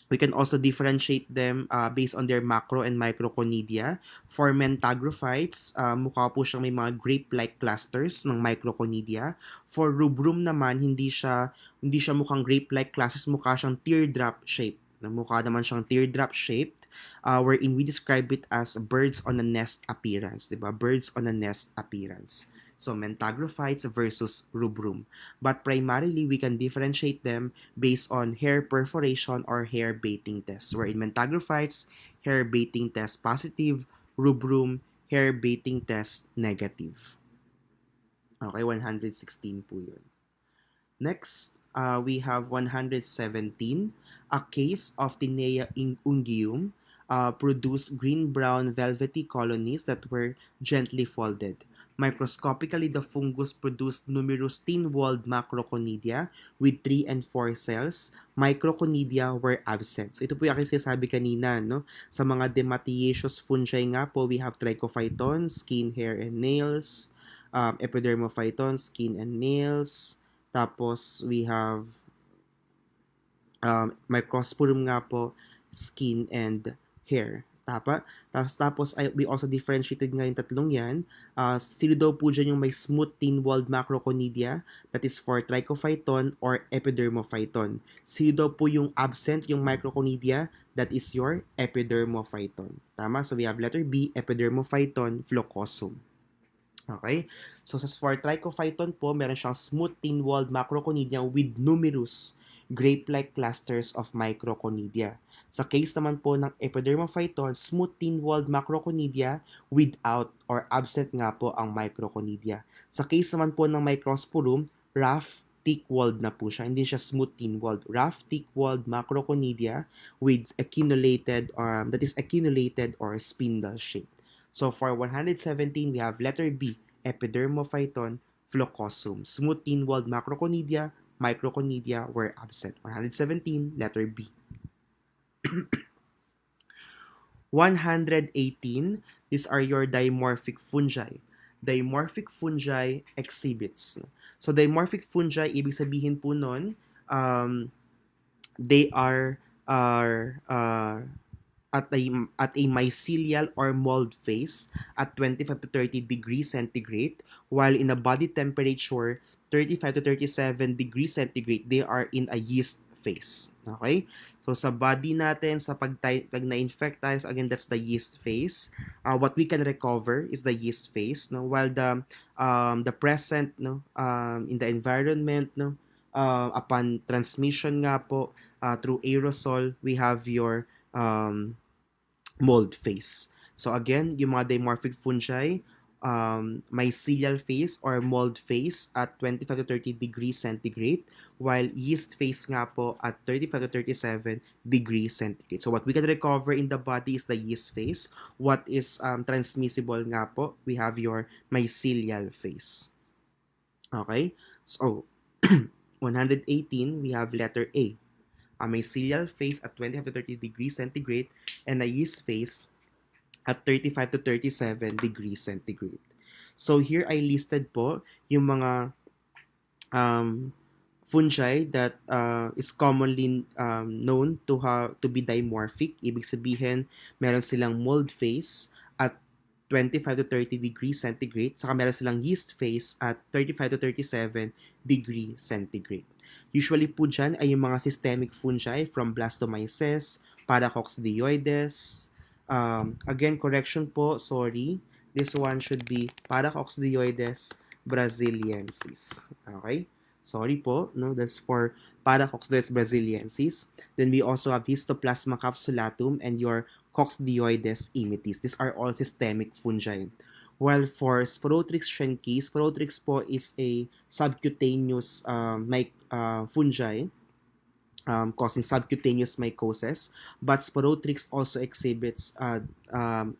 We can also differentiate them based on their macro and microconidia. For mentagrophytes, mukha po siyang may mga grape-like clusters ng microconidia. For rubrum naman, hindi siya mukhang grape-like clusters, mukha siyang teardrop shape. Mukha naman siyang teardrop shaped, wherein we describe it as birds on a nest appearance, diba? Birds on a nest appearance. So mentagrophytes versus rubrum. But primarily, we can differentiate them based on hair perforation or hair baiting test. Where in mentagrophytes, hair baiting test positive, rubrum, hair baiting test negative. Okay, 116 po yun. Next, we have 117. A case of Tinea unguium produced green-brown velvety colonies that were gently folded. Microscopically, the fungus produced numerous thin-walled macroconidia with 3 and 4 cells. Microconidia were absent. So ito po yung aking sinasabi kanina, no? Sa mga dematiaceous fungi nga po, we have trichophyton, skin, hair, and nails. Epidermophyton, skin and nails. Tapos, we have microsporum nga po, skin and hair. Tapos we also differentiated nga yung tatlong yan. Sino daw po dyan yung may smooth thin-walled macroconidia, that is for trichophyton or epidermophyton. Sino daw po yung absent yung microconidia, that is your epidermophyton. Tama? So we have letter B, epidermophyton flocosum. Okay? So for trichophyton po, meron siyang smooth thin-walled macroconidia with numerous grape-like clusters of microconidia. Sa case naman po ng epidermophyton, smooth thin-walled macroconidia without or absent nga po ang microconidia. Sa case naman po ng microsporum, rough, thick-walled na po siya. Hindi siya smooth thin-walled. Rough, thick-walled macroconidia with echinolated or spindle shaped. So for 117, we have letter B, epidermophyton flocosum. Smooth thin-walled macroconidia, microconidia were absent. 117, letter B. 118, these are your dimorphic fungi. Dimorphic fungi exhibits. So dimorphic fungi, ibig sabihin po nun, they are at a mycelial or mold phase at 25 to 30 degrees centigrade, while in a body temperature 35 to 37 degrees centigrade, they are in a yeast phase. Okay? So sa body natin, sa pag na-infect tayo, so again, that's the yeast phase. What we can recover is the yeast phase, no? While the present, no, in the environment, no, upon transmission nga po through aerosol, we have your mold phase. So again, yung mga dimorphic fungi, mycelial phase or mold phase at 25 to 30 degrees centigrade, while yeast phase nga po at 35 to 37 degrees centigrade. So what we can recover in the body is the yeast phase. What is transmissible nga po, we have your mycelial phase. Okay? So, 118, we have letter A. A mycelial phase at 25 to 30 degrees centigrade and a yeast phase at 35 to 37 degrees centigrade. So here I listed po yung mga um, fungi that is commonly known to be dimorphic. Ibig sabihin, meron silang mold phase at 25 to 30 degrees centigrade, saka meron silang yeast phase at 35 to 37 degree centigrade. Usually po dyan ay yung mga systemic fungi from Blastomyces, Paracoccidioides. Again, correction po, sorry. This one should be Paracoccidioides brasiliensis. Okay? Sorry po, no? That's for Paracoccidioides brasiliensis. Then we also have Histoplasma capsulatum and your Coccidioides imitis. These are all systemic fungi. While for Sporotrix schenki, Sporotrix po is a subcutaneous fungi causing subcutaneous mycosis, but Sporotrix also exhibits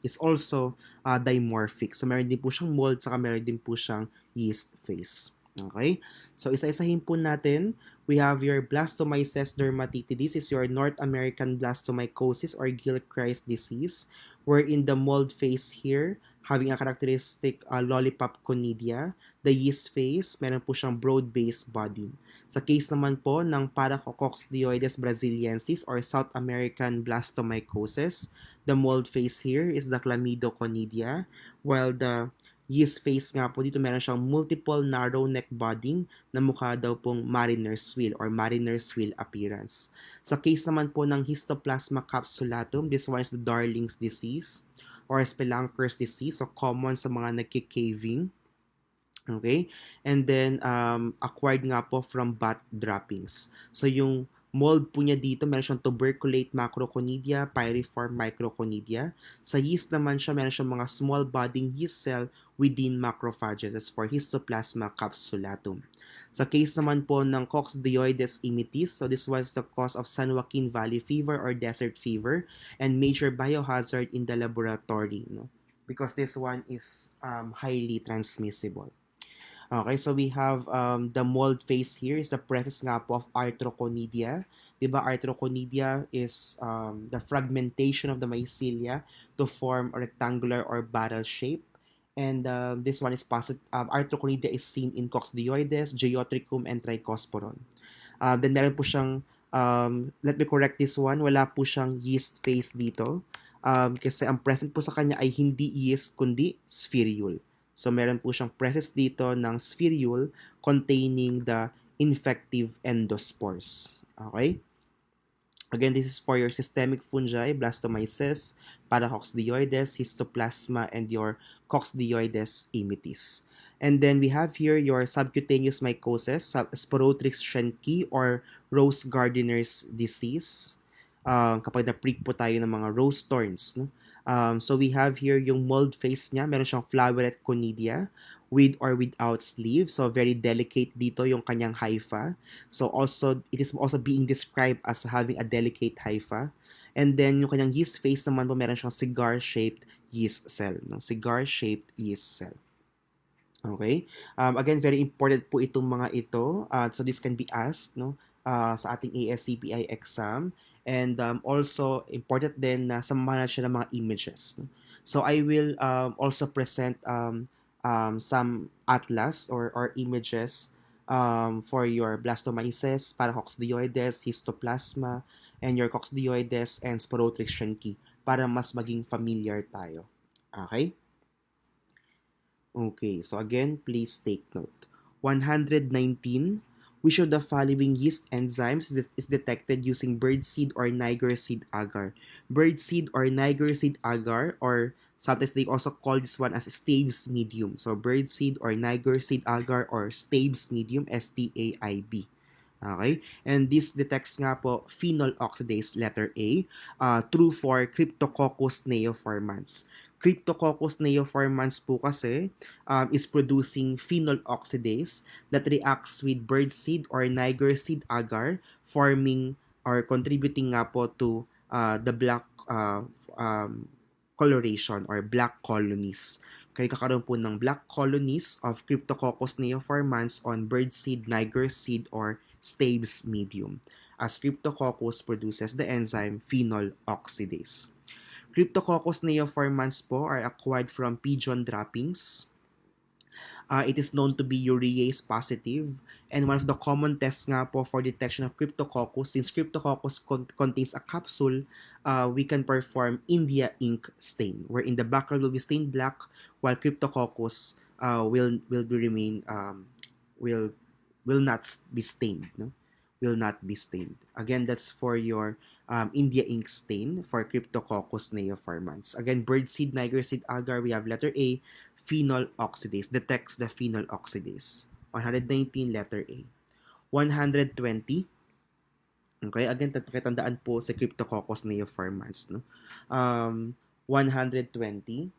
is also dimorphic. So meron din po siyang mold, saka meron din po siyang yeast phase. Okay? So isa-isahin po natin. We have your Blastomyces dermatitidis is your North American blastomycosis or Gilchrist disease, wherein the mold phase here having a characteristic lollipop conidia. The yeast phase, meron po siyang broad-based body. Sa case naman po ng Paracoccidioides brasiliensis or South American blastomycosis, the mold phase here is the Chlamydoconidia, while the yeast phase nga po dito meron siyang multiple narrow neck budding na mukha daw pong mariner's wheel or mariner's wheel appearance. Sa case naman po ng Histoplasma capsulatum, this one is the Darling's disease or Spelunker's disease, so common sa mga nagki-caving. Okay? And then, acquired nga po from bat droppings. So, yung mold po niya dito, meron siyang tuberculate macroconidia, pyriform microconidia. Sa yeast naman siya, meron siyang mga small budding yeast cell within macrophages. That's for Histoplasma capsulatum. Sa case naman po ng Coccidioides imitis, so this was the cause of San Joaquin Valley fever or desert fever and major biohazard in the laboratory, no? Because this one is highly transmissible. Okay, so we have the mold phase here is the presence nga po of Arthrochonidia. Diba, Arthrochonidia is the fragmentation of the mycelia to form a rectangular or barrel shape. And this one is positive. Arthrochonidia is seen in Coccidioides, Geotrichum, and Trichosporon. Then meron po siyang, let me correct this one, wala po siyang yeast phase dito. Kasi ang present po sa kanya ay hindi yeast, kundi spherule. So, meron po siyang presence dito ng spherule containing the infective endospores. Okay? Again, this is for your systemic fungi, Blastomyces, Paracoccidioides, Histoplasma, and your Coccidioides imitis. And then we have here your subcutaneous mycosis, Sporotrix schenki or rose gardener's disease. Kapag na-prick po tayo ng mga rose thorns, no? So we have here yung mold phase niya. Meron siyang floweret conidia with or without sleeve. So very delicate dito yung kanyang hypha. So also, it is also being described as having a delicate hypha. And then yung kanyang yeast phase naman po, meron siyang cigar-shaped yeast cell. No? Cigar-shaped yeast cell. Okay? Again, very important po itong mga ito. So this can be asked, no, sa ating ASCPI exam. And also, important din na samahan siya ng mga images. No? So I will also present some atlas or images for your Blastomyces, Paracoccidioides, Histoplasma, and your Coccidioides and Sporotrix schenki para mas maging familiar tayo. Okay? Okay, so again, please take note. 119, Which of the following yeast enzymes is detected using birdseed or Niger seed agar? Birdseed or Niger seed agar, or sometimes they also call this one as Staves medium. So birdseed or Niger seed agar or Staves medium, STAIB. Okay? And this detects nga po phenol oxidase, letter A, true for Cryptococcus neoformans. Cryptococcus neoformans po kasi is producing phenol oxidase that reacts with birdseed or Niger seed agar, forming or contributing nga po to the black coloration or black colonies. Kaya kakaroon po ng black colonies of Cryptococcus neoformans on birdseed, Niger seed, or Staves medium, as Cryptococcus produces the enzyme phenol oxidase. Cryptococcus neoformans po are acquired from pigeon droppings. It is known to be urease positive, and one of the common tests nga po for detection of Cryptococcus, since Cryptococcus contains a capsule, we can perform India ink stain, wherein the background will be stained black while Cryptococcus will remain will not be stained, no? Will not be stained. Again, that's for your India ink stain for Cryptococcus neoformans. Again, birdseed, Niger seed agar, we have letter A, phenol oxidase, detects the phenol oxidase. 119, letter A. 120, okay, again, pakitandaan po sa Cryptococcus neoformans, no? 120,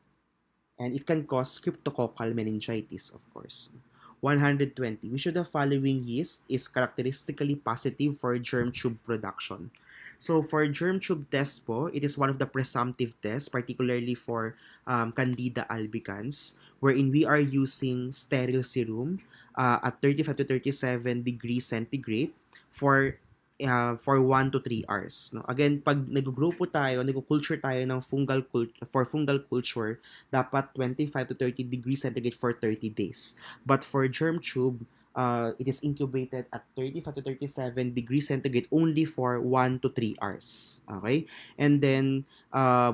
and it can cause cryptococcal meningitis, of course. 120. Which of the following yeast is characteristically positive for germ tube production? So for germ tube test po, it is one of the presumptive tests, particularly for Candida albicans, wherein we are using sterile serum at 35 to 37 degrees centigrade for 1 to 3 hours. No? Again, pag nag-grow po tayo, nag-culture tayo ng for fungal culture, dapat 25 to 30 degrees centigrade for 30 days. But for germ tube, it is incubated at 35 to 37 degrees centigrade only for 1 to 3 hours. Okay? And then,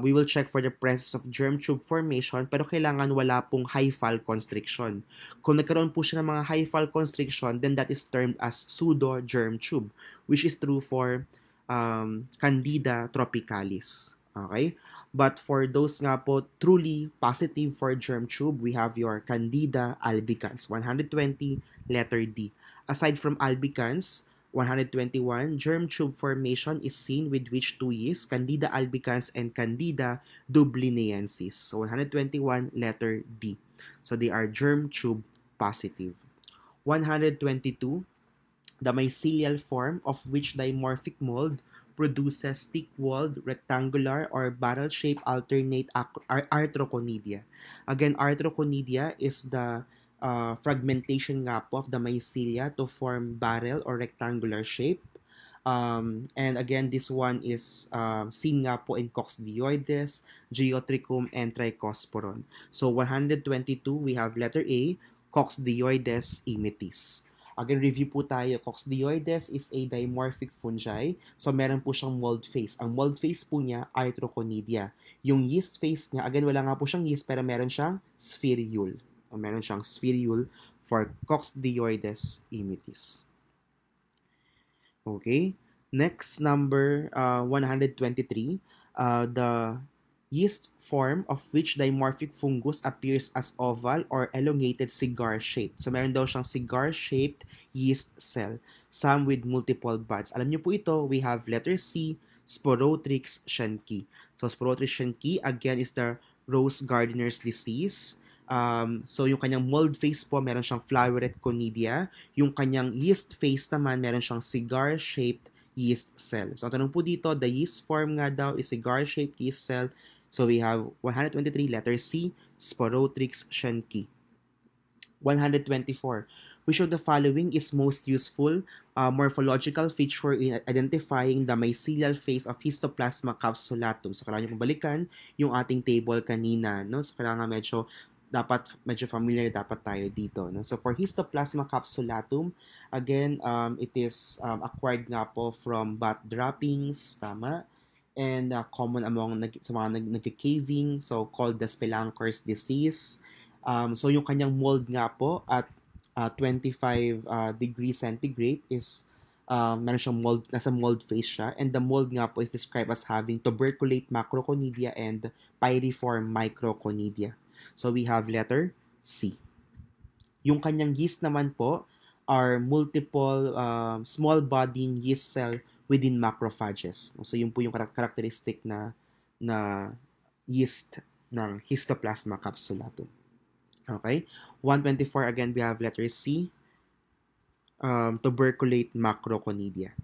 we will check for the presence of germ tube formation, pero kailangan wala pong hyphal constriction. Kung nagkaroon po siya ng mga hyphal constriction, then that is termed as pseudo germ tube, which is true for Candida tropicalis. Okay? But for those nga po truly positive for germ tube, we have your Candida albicans, 120, letter D. Aside from albicans, 121, germ tube formation is seen with which two yeasts, Candida albicans and Candida dubliniensis. So 121, letter D. So they are germ tube positive. 122, the mycelial form of which dimorphic mold produces thick-walled, rectangular, or barrel-shaped alternate arthroconidea. Again, arthroconidea is the fragmentation nga po of the mycelia to form barrel or rectangular shape. And again, this one is seen nga po in coccidioides, geotrichum, and trichosporon. So 122, we have letter A, coccidioides imitis. Again, review po tayo. Coccidioides is a dimorphic fungi. So, meron po siyang mold phase. Ang mold phase po niya, arthroconidea. Yung yeast phase niya, again, wala nga po siyang yeast, pero meron siyang spherule. Meron siyang spherule for Coccidioides imitis. Okay. Next, number 123. The yeast form of which dimorphic fungus appears as oval or elongated cigar-shaped. So, meron daw siyang cigar-shaped yeast cell, some with multiple buds. Alam niyo po ito, we have letter C, Sporotrix shenki. So, Sporotrix shenki, again, is the rose gardener's disease. So, yung kanyang mold phase po, meron siyang floweret conidia. Yung kanyang yeast phase naman, meron siyang cigar-shaped yeast cell. So, ang tanong po dito, the yeast form nga daw is cigar-shaped yeast cell. So we have 123, letter C, Sporotrix shenki. 124. Which of the following is most useful morphological feature in identifying the mycelial phase of Histoplasma capsulatum? So kailangan nyo pabalikan yung ating table kanina, no? So kailangan medyo familiar dapat tayo dito, no? So for Histoplasma capsulatum, again, it is acquired nga po from bat droppings, tama? And common among sa mga nag-caving, so called the spelunker's disease. So yung kanyang mold nga po at 25 degrees centigrade is meron siyang mold, nasa mold phase siya. And the mold nga po is described as having tuberculate macroconidia and pyriform microconidia. So we have letter C. Yung kanyang yeast naman po are multiple small body yeast cell within macrophages. So yun po yung characteristic na yeast ng Histoplasma capsulatum. Okay? 124 again, we have letter C, tuberculate macroconidia.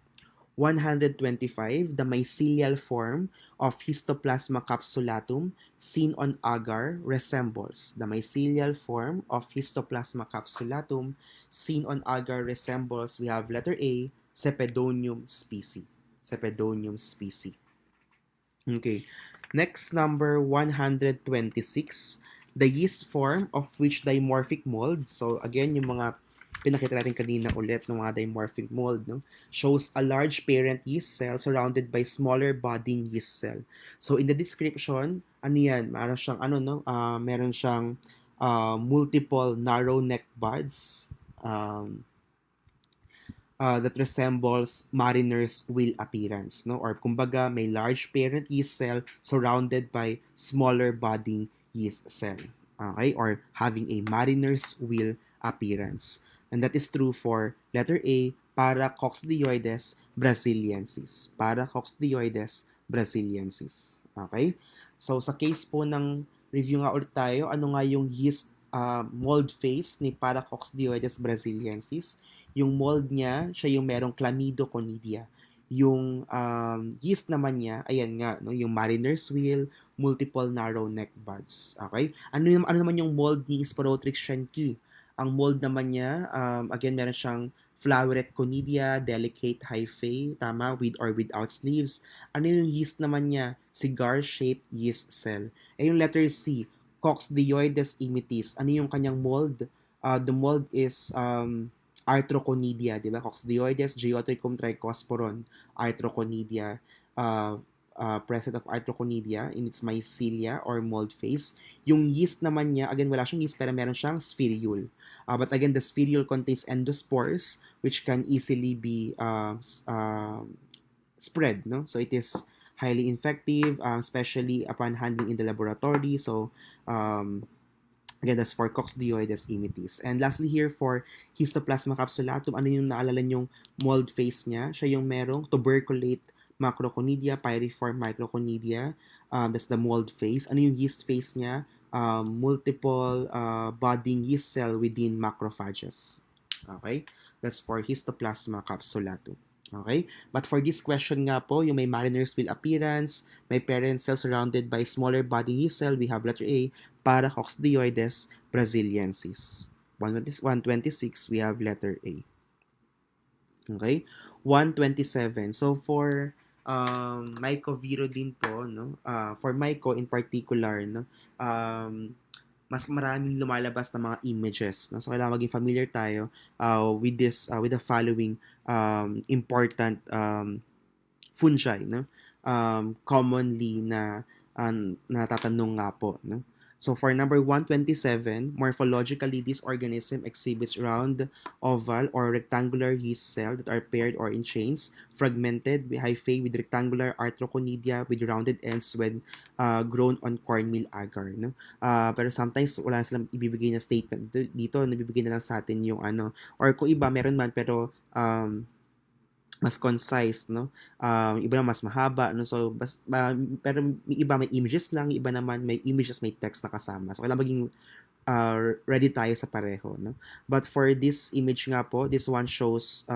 125, the mycelial form of Histoplasma capsulatum seen on agar resembles. The mycelial form of Histoplasma capsulatum seen on agar resembles, we have letter A, Cepedonium species. Cepedonium species. Okay. Next, number 126, the yeast form of which dimorphic mold. So again, yung mga pinakita natin kanina ulit ng mga dimorphic mold, no, shows a large parent yeast cell surrounded by smaller budding yeast cell. So in the description, ano yan? Meron siyang meron siyang multiple narrow neck buds. That resembles mariner's wheel appearance, no? Or kumbaga, may large parent yeast cell surrounded by smaller budding yeast cell. Okay? Or having a mariner's wheel appearance. And that is true for letter A, Paracoccidioides brasiliensis. Paracoccidioides brasiliensis. Okay? So, sa case po ng review nga ulit tayo, ano nga yung yeast mold phase ni Paracoccidioides brasiliensis? Yung mold niya, siya yung merong chlamydoconidia. Yung yeast naman niya, ayan nga, no, yung mariner's wheel, multiple narrow neck buds. Okay? Ano naman yung mold ni Sporotrix shenki? Ang mold naman niya, again, meron siyang floweret conidia, delicate hyphae, tama, with or without sleeves. Ano yung yeast naman niya? Cigar-shaped yeast cell. Yung letter C, Coccidioides imitis. Ano yung kanyang mold? The mold is arthroconidia, di ba? Coccidioides, Geotrichum trichosporon, arthroconidia, present of arthroconidia in its mycelia or mold phase. Yung yeast naman niya, again, wala siyang yeast pero meron siyang spherule. But again, the spherule contains endospores which can easily be spread, no? So it is highly infective, especially upon handling in the laboratory. So, again, that's for Coccidioides imitis. And lastly here for Histoplasma capsulatum, ano yung naalala yung mold phase niya? Siya yung merong tuberculate macroconidia, pyriform microconidia. That's the mold phase. Ano yung yeast phase niya? Multiple budding yeast cell within macrophages. Okay? That's for Histoplasma capsulatum. Okay? But for this question nga po, yung may mariner's wheel appearance, may parent cell surrounded by smaller budding yeast cell, we have letter A, Paracoccidioides brasiliensis. 126, we have letter A. Okay? 127. So for mycoviro din po, no? For myco in particular, no? Mas maraming lumalabas na mga images, no? So kailangan maging familiar tayo with this with the following important fungi, no? Commonly na natatanong nga po, no? So for number 127, morphologically this organism exhibits round, oval, or rectangular yeast cells that are paired or in chains, fragmented, hyphae with rectangular arthroconidia with rounded ends when grown on cornmeal agar, no? Pero sometimes wala silang ibibigay na statement dito, nabibigay na lang sa atin yung ano, or kung iba meron man pero mas concise, no? Iba na mas mahaba, no? So pero may iba may images lang, iba naman may images, may text na kasama. So kailangan maging ready tayo sa pareho, no? But for this image nga po, this one shows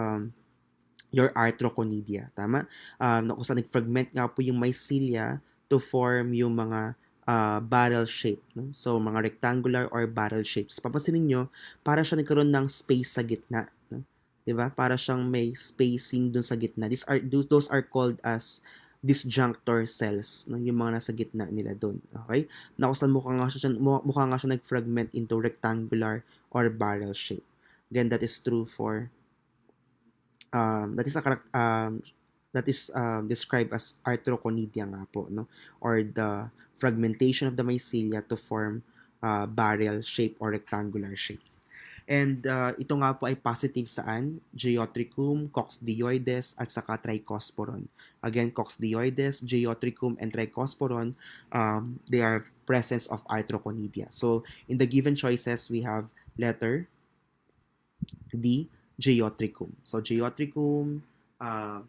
your arthroconidia, tama? Kung saan nag-fragment nga po yung mycelia to form yung mga barrel shape, no? So mga rectangular or barrel shapes. Papansinin nyo, para siya nagkaroon ng space sa gitna, no? 'Di ba? Para siyang may spacing dun sa gitna. Those are called as disjunctor cells, no? Yung mga nasa gitna nila doon. Okay? Na kung saan mukha nga siya nag-fragment into rectangular or barrel shape. Again, that is true for that is described as arthroconidia nga po, no? Or the fragmentation of the mycelia to form barrel shape or rectangular shape. And ito nga po ay positive saan? Geotrichum, coccidioides, at saka trichosporon. Again, coccidioides, geotrichum, and trichosporon, they are presence of arthrochonidia. So, in the given choices, we have letter D, geotrichum. So, geotrichum,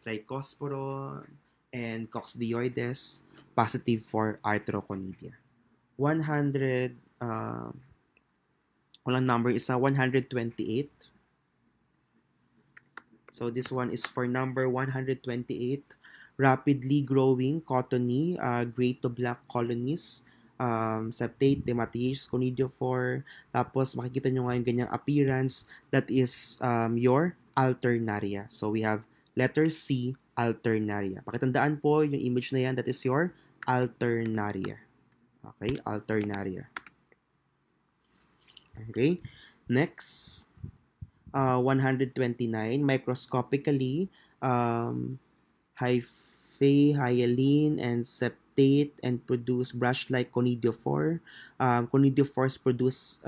trichosporon, and coccidioides, positive for arthrochonidia. 100, walang number, isa 128. So this one is for number 128. Rapidly growing cottony, gray to black colonies, septate, dematiaceous, conidiophore. Tapos makikita nyo nga yung ganyang appearance. That is your alternaria. So we have letter C, alternaria. Pakitandaan po yung image na yan, that is your alternaria. Okay, alternaria. Okay, next. 129, microscopically, hyphae, hyaline, and septate and produce brush-like conidiophore. Conidiophores produce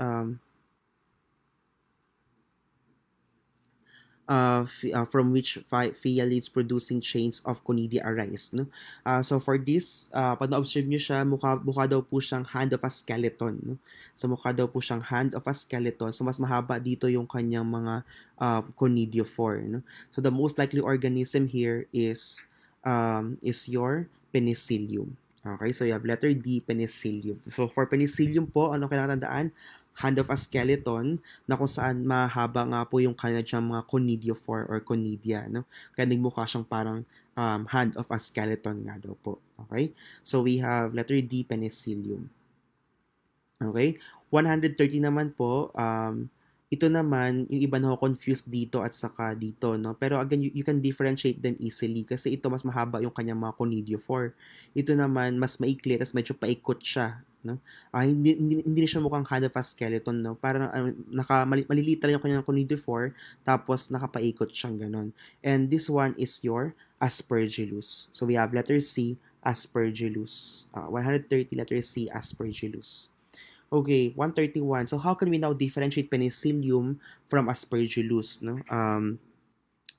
from which phthalates producing chains of conidia arise. No? So for this, pag na-observe nyo siya, mukha daw po siyang hand of a skeleton. No? So mukha daw po siyang hand of a skeleton. So mas mahaba dito yung kanyang mga conidiophore. No? So the most likely organism here is your penicillium. Okay, so you have letter D, penicillium. So for penicillium po, ano kailangan tandaan? Hand of a skeleton na kung saan mahaba nga po yung kanyang mga conidiophore or conidia. No? Kaya nagmukha siyang parang hand of a skeleton nga daw po. Okay? So we have letter D, penicillium. Okay? 130 naman po, ito naman, yung iba na confused dito at saka dito, no? Pero again, you can differentiate them easily kasi ito mas mahaba yung kanyang mga conidiophore. Ito naman, mas maikli, tapos medyo paikot siya, no? Hindi siya mukhang hand of a skeleton, no? Parang maliliit lang yung kanyang conidiophore, tapos nakapaikot siyang ganon. And this one is your aspergillus. So we have letter C, aspergillus. 130, letter C, aspergillus. Okay, 131. So how can we now differentiate penicillium from aspergillus? No?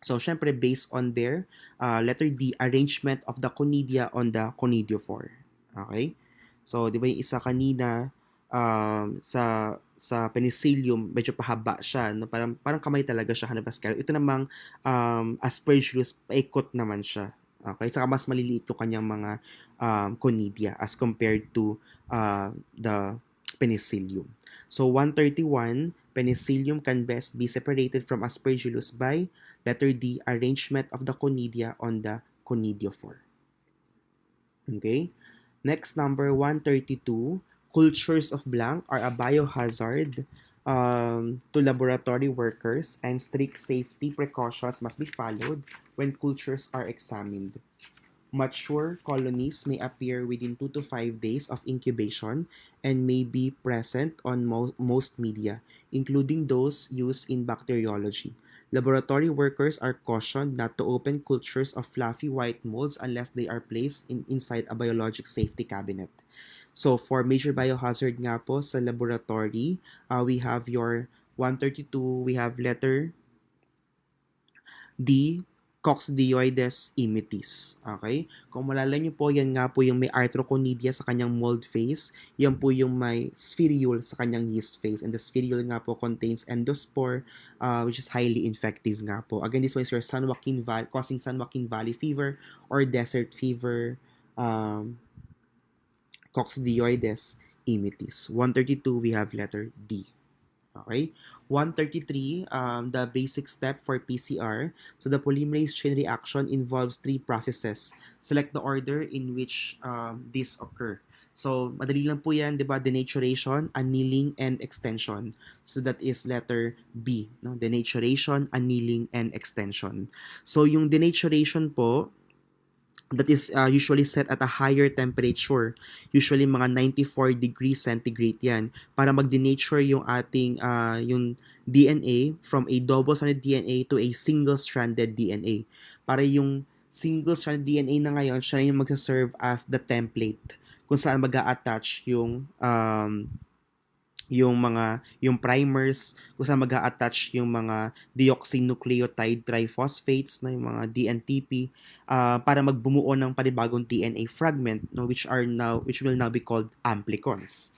So syempre based on their letter D, arrangement of the conidia on the conidiophore. Okay? So di ba yung isa kanina sa penicillium medyo pahaba siya, no? Parang kamay talaga siya, hanap skeleton. Ito namang aspergillus paikot naman siya. Okay? Saka mas maliliit yung kanyang mga conidia as compared to the penicillium. So 131, penicillium can best be separated from aspergillus by letter D, arrangement of the conidia on the conidiophore. Okay? Next, number 132, cultures of blank are a biohazard to laboratory workers and strict safety precautions must be followed when cultures are examined. Mature colonies may appear within 2 to 5 days of incubation and may be present on most media, including those used in bacteriology. Laboratory workers are cautioned not to open cultures of fluffy white molds unless they are placed inside a biologic safety cabinet. So for major biohazard nga po sa laboratory, we have your 132, we have letter D, coccidioides immitis. Okay? Kung malala nyo po, yan nga po yung may arthrochonidia sa kanyang mold phase. Yan po yung may spherule sa kanyang yeast phase. And the spherule nga po contains endospore, which is highly infective nga po. Again, this one is your causing San Joaquin Valley fever or desert fever, coccidioides immitis. 132, we have letter D. Okay? 133, the basic step for PCR. So the polymerase chain reaction involves 3 processes. Select the order in which these occur. So, madali lang po yan, di ba? Denaturation, annealing, and extension. So, that is letter B. No? Denaturation, annealing, and extension. So, yung denaturation po, that is usually set at a higher temperature. Usually mga 94 degrees centigrade yan para mag-denature yung ating yung DNA from a double-stranded DNA to a single-stranded DNA. Para yung single-stranded DNA na ngayon, siya yung magsaserve as the template kung saan mag-a-attach yung yung primers kung saan mag-a-attach yung mga deoxynucleotide triphosphates na yung mga DNTP para magbumuo ng panibagong DNA fragment, no, which will now be called amplicons.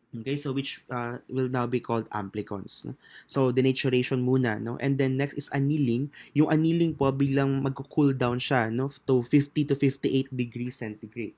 Okay, so which will now be called amplicons. No? So denaturation muna, no? And then next is annealing. Yung annealing po biglang mag-cool down siya, no, to 50 to 58 degrees centigrade.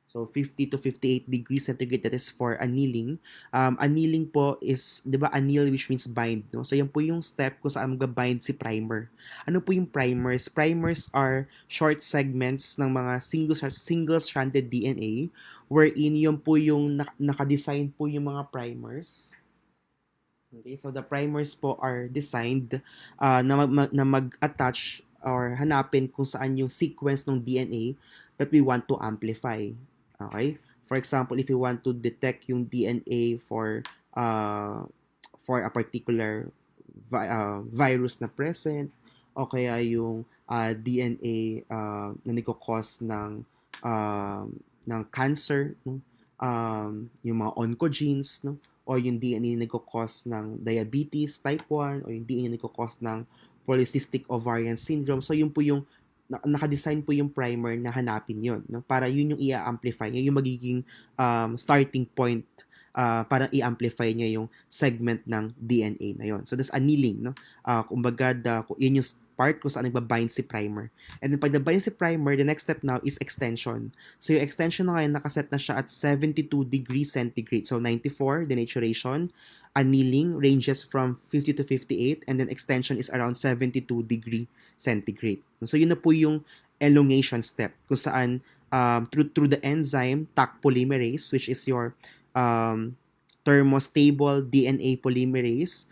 So 50 to 58 degrees centigrade, that is for annealing. Annealing po is, 'di ba, anneal which means bind, no? So yan po yung step kung saan mag-bind si primer. Ano po yung primers? Primers are short segments ng mga single-stranded DNA wherein yun po yung naka-design po yung mga primers. Okay, so the primers po are designed na mag-attach or hanapin kung saan yung sequence ng DNA that we want to amplify. Okay? For example, if you want to detect yung DNA for a particular virus na present, o kaya yung DNA na nagko-cause ng cancer, no? Yung mga oncogenes, no? O yung DNA na nagko-cause ng diabetes type 1, o yung DNA na nagko-cause ng polycystic ovarian syndrome. So yun po yung naka-design po yung primer na hanapin yun, no? Para yun yung i-amplify niya, yung magiging starting point para i-amplify niya yung segment ng DNA na yun. So that's annealing, no? Kumbaga, yun yung part kung saan nagbabind si primer. And then pag nabind si primer, the next step now is extension. So yung extension na ngayon, nakaset na siya at 72 degrees centigrade. So 94, denaturation. Annealing ranges from 50 to 58, and then extension is around 72 degree centigrade. So yun na po yung elongation step kung saan through the enzyme Taq polymerase, which is your thermostable DNA polymerase,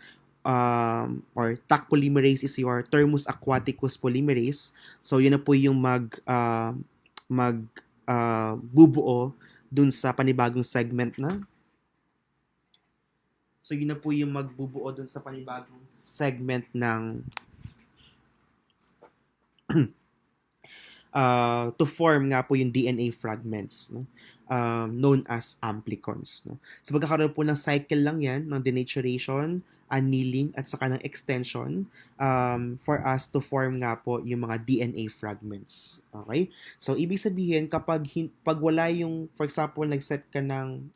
or Taq polymerase is your thermus aquaticus polymerase. So yun na po yung bubuo dun sa panibagong segment na. So yun na po yung magbubuo dun sa panibagong segment ng to form nga po yung DNA fragments, no? Known as amplicons. No? So magkakaroon po ng cycle lang yan ng denaturation, annealing, at saka ng extension for us to form nga po yung mga DNA fragments. Okay? So ibig sabihin, pag wala yung, for example, nag-set ka ng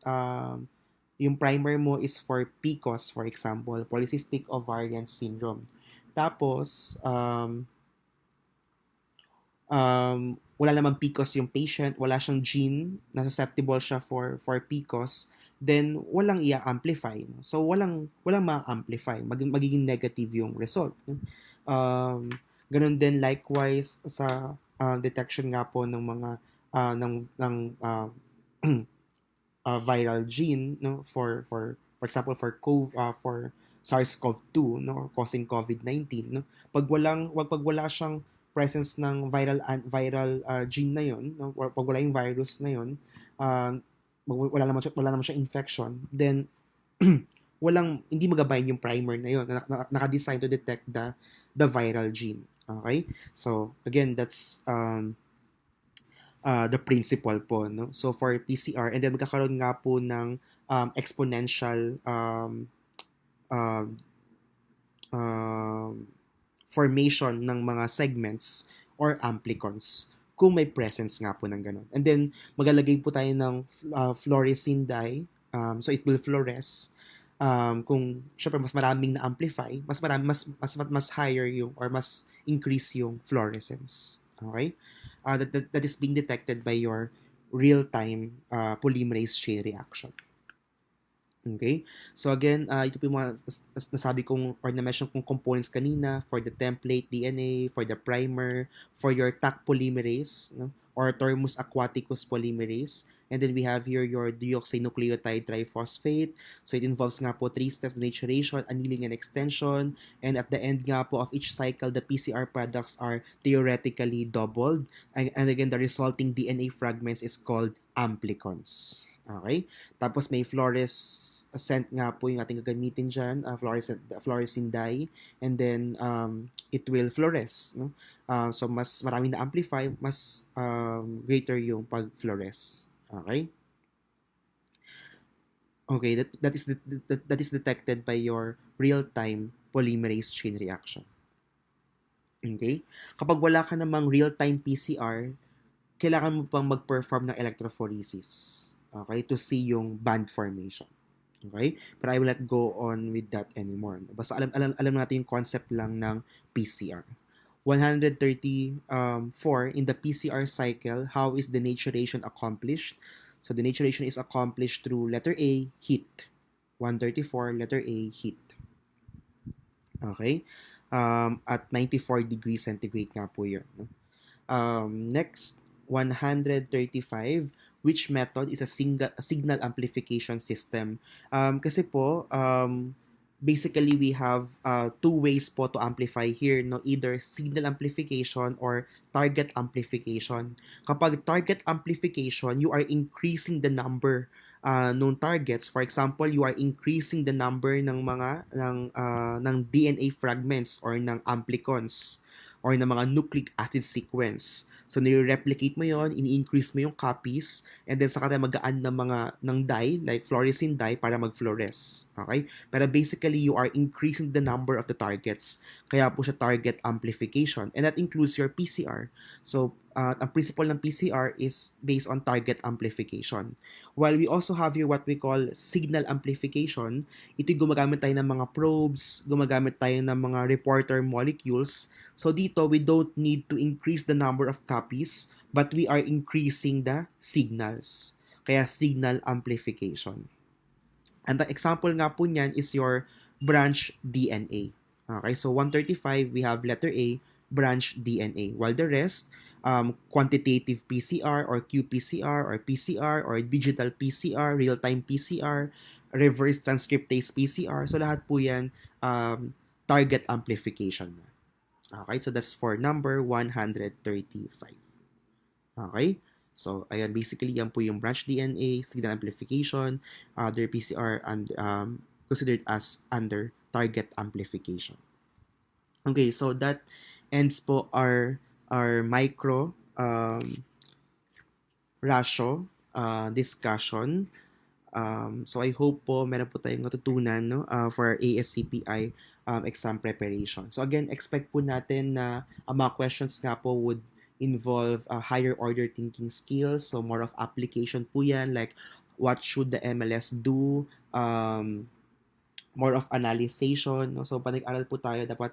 yung primer mo is for PCOS, for example, polycystic ovarian syndrome. Tapos, wala namang PCOS yung patient, wala siyang gene na susceptible siya for PCOS, then walang i-amplify. No? So walang ma-amplify, magiging negative yung result. No? Ganun din likewise sa detection nga po ng mga viral gene, no, for example for SARS-CoV-2, no, causing COVID-19, no. Pag wala siyang presence ng viral gene na 'yon, no, or pag wala yung virus na 'yon, wala naman siyang infection, then hindi magabind yung primer na 'yon, naka-design to detect the viral gene. Okay? So again, that's the principle po, no? So for PCR, and then magkakaroon nga po ng exponential uh, uh, formation ng mga segments or amplicons kung may presence nga po ng ganun. And then maglalagay po tayo ng fluorescein dye, so it will fluoresce. Kung syempre mas maraming na amplify, mas higher yung, or mas increase yung fluorescence. Okay? That is being detected by your real-time polymerase chain reaction. Okay? So again, ito po yung mga nasabi kong or na-mention kong components kanina for the template DNA, for the primer, for your Taq polymerase, no? Or Thermus aquaticus polymerase. And then we have here your deoxynucleotide triphosphate. So it involves nga po 3 steps: denaturation, annealing, and extension. And at the end nga po of each cycle, the PCR products are theoretically doubled. And again, the resulting DNA fragments is called amplicons. Okay? Tapos may fluorescent nga po yung ating gagamitin dyan, fluorescein dye. And then, it will fluoresce. No? So, mas maraming na-amplify, mas greater yung pag-fluoresce. Okay? Okay, that is detected by your real-time polymerase chain reaction. Okay? Kapag wala ka namang real-time PCR, kailangan mo pang mag-perform ng electrophoresis. Okay? To see yung band formation. Okay? But I will not go on with that anymore. Basta alam natin yung concept lang ng PCR. 134, in the PCR cycle, how is denaturation accomplished? So denaturation is accomplished through letter A, heat. 134, letter A, heat. Okay? At 94 degrees centigrade nga po yun. No? Next, 135, which method is a signal amplification system? Kasi po, basically we have two ways po to amplify here, no? Either signal amplification or target amplification. Kapag target amplification, you are increasing the number ng targets. For example, you are increasing the number ng DNA fragments or ng amplicons or ng mga nucleic acid sequence. So, nire-replicate mo yon, ini-increase mo yung copies, and then saka tayo magaan ng dye, like fluorescein dye, para mag-fluoresce. Okay? Pero basically, you are increasing the number of the targets. Kaya po siya target amplification. And that includes your PCR. So, ang principle ng PCR is based on target amplification. While we also have here what we call signal amplification, ito gumagamit tayo ng mga probes, gumagamit tayo ng mga reporter molecules. So dito, we don't need to increase the number of copies, but we are increasing the signals. Kaya signal amplification. And the example nga po niyan is your branch DNA. Okay, so 135, we have letter A, branch DNA. While the rest, quantitative PCR or qPCR or PCR or digital PCR, real-time PCR, reverse transcriptase PCR. So lahat po yan target amplification na. Okay, so that's for number 135. Okay? So, ayan, basically, yan po yung branch DNA, signal amplification, other PCR, and considered as under target amplification. Okay, so that ends po our micro ratio discussion. So I hope po meron po tayong natutunan, no, for our ASCPI exam preparation. So again, expect po natin na ang mga questions nga po would involve higher order thinking skills. So more of application po yan, like what should the MLS do, more of analyzation, no? So, pag nag-aral po tayo, dapat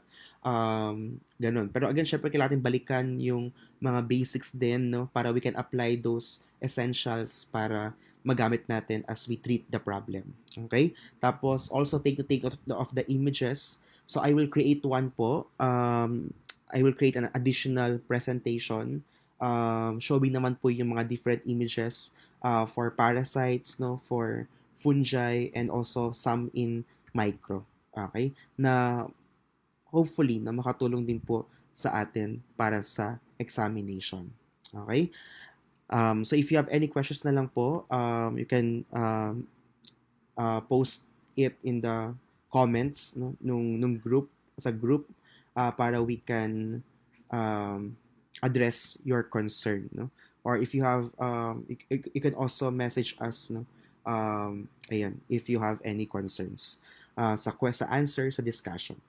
ganun. Pero again, syempre, kailangan natin balikan yung mga basics din, no? Para we can apply those essentials para magamit natin as we treat the problem. Okay? Tapos, also take note of the images. So, I will create one po. I will create an additional presentation showing naman po yung mga different images for parasites, no? For fungi, and also some in micro. Okay? Na hopefully na makatulong din po sa atin para sa examination. Okay? So if you have any questions na lang po, you can post it in the comments, no, nung group, sa group, para we can address your concern, no? Or if you have you can also message us, no, ayan, if you have any concerns sa answer, sa discussion.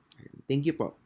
Thank you po.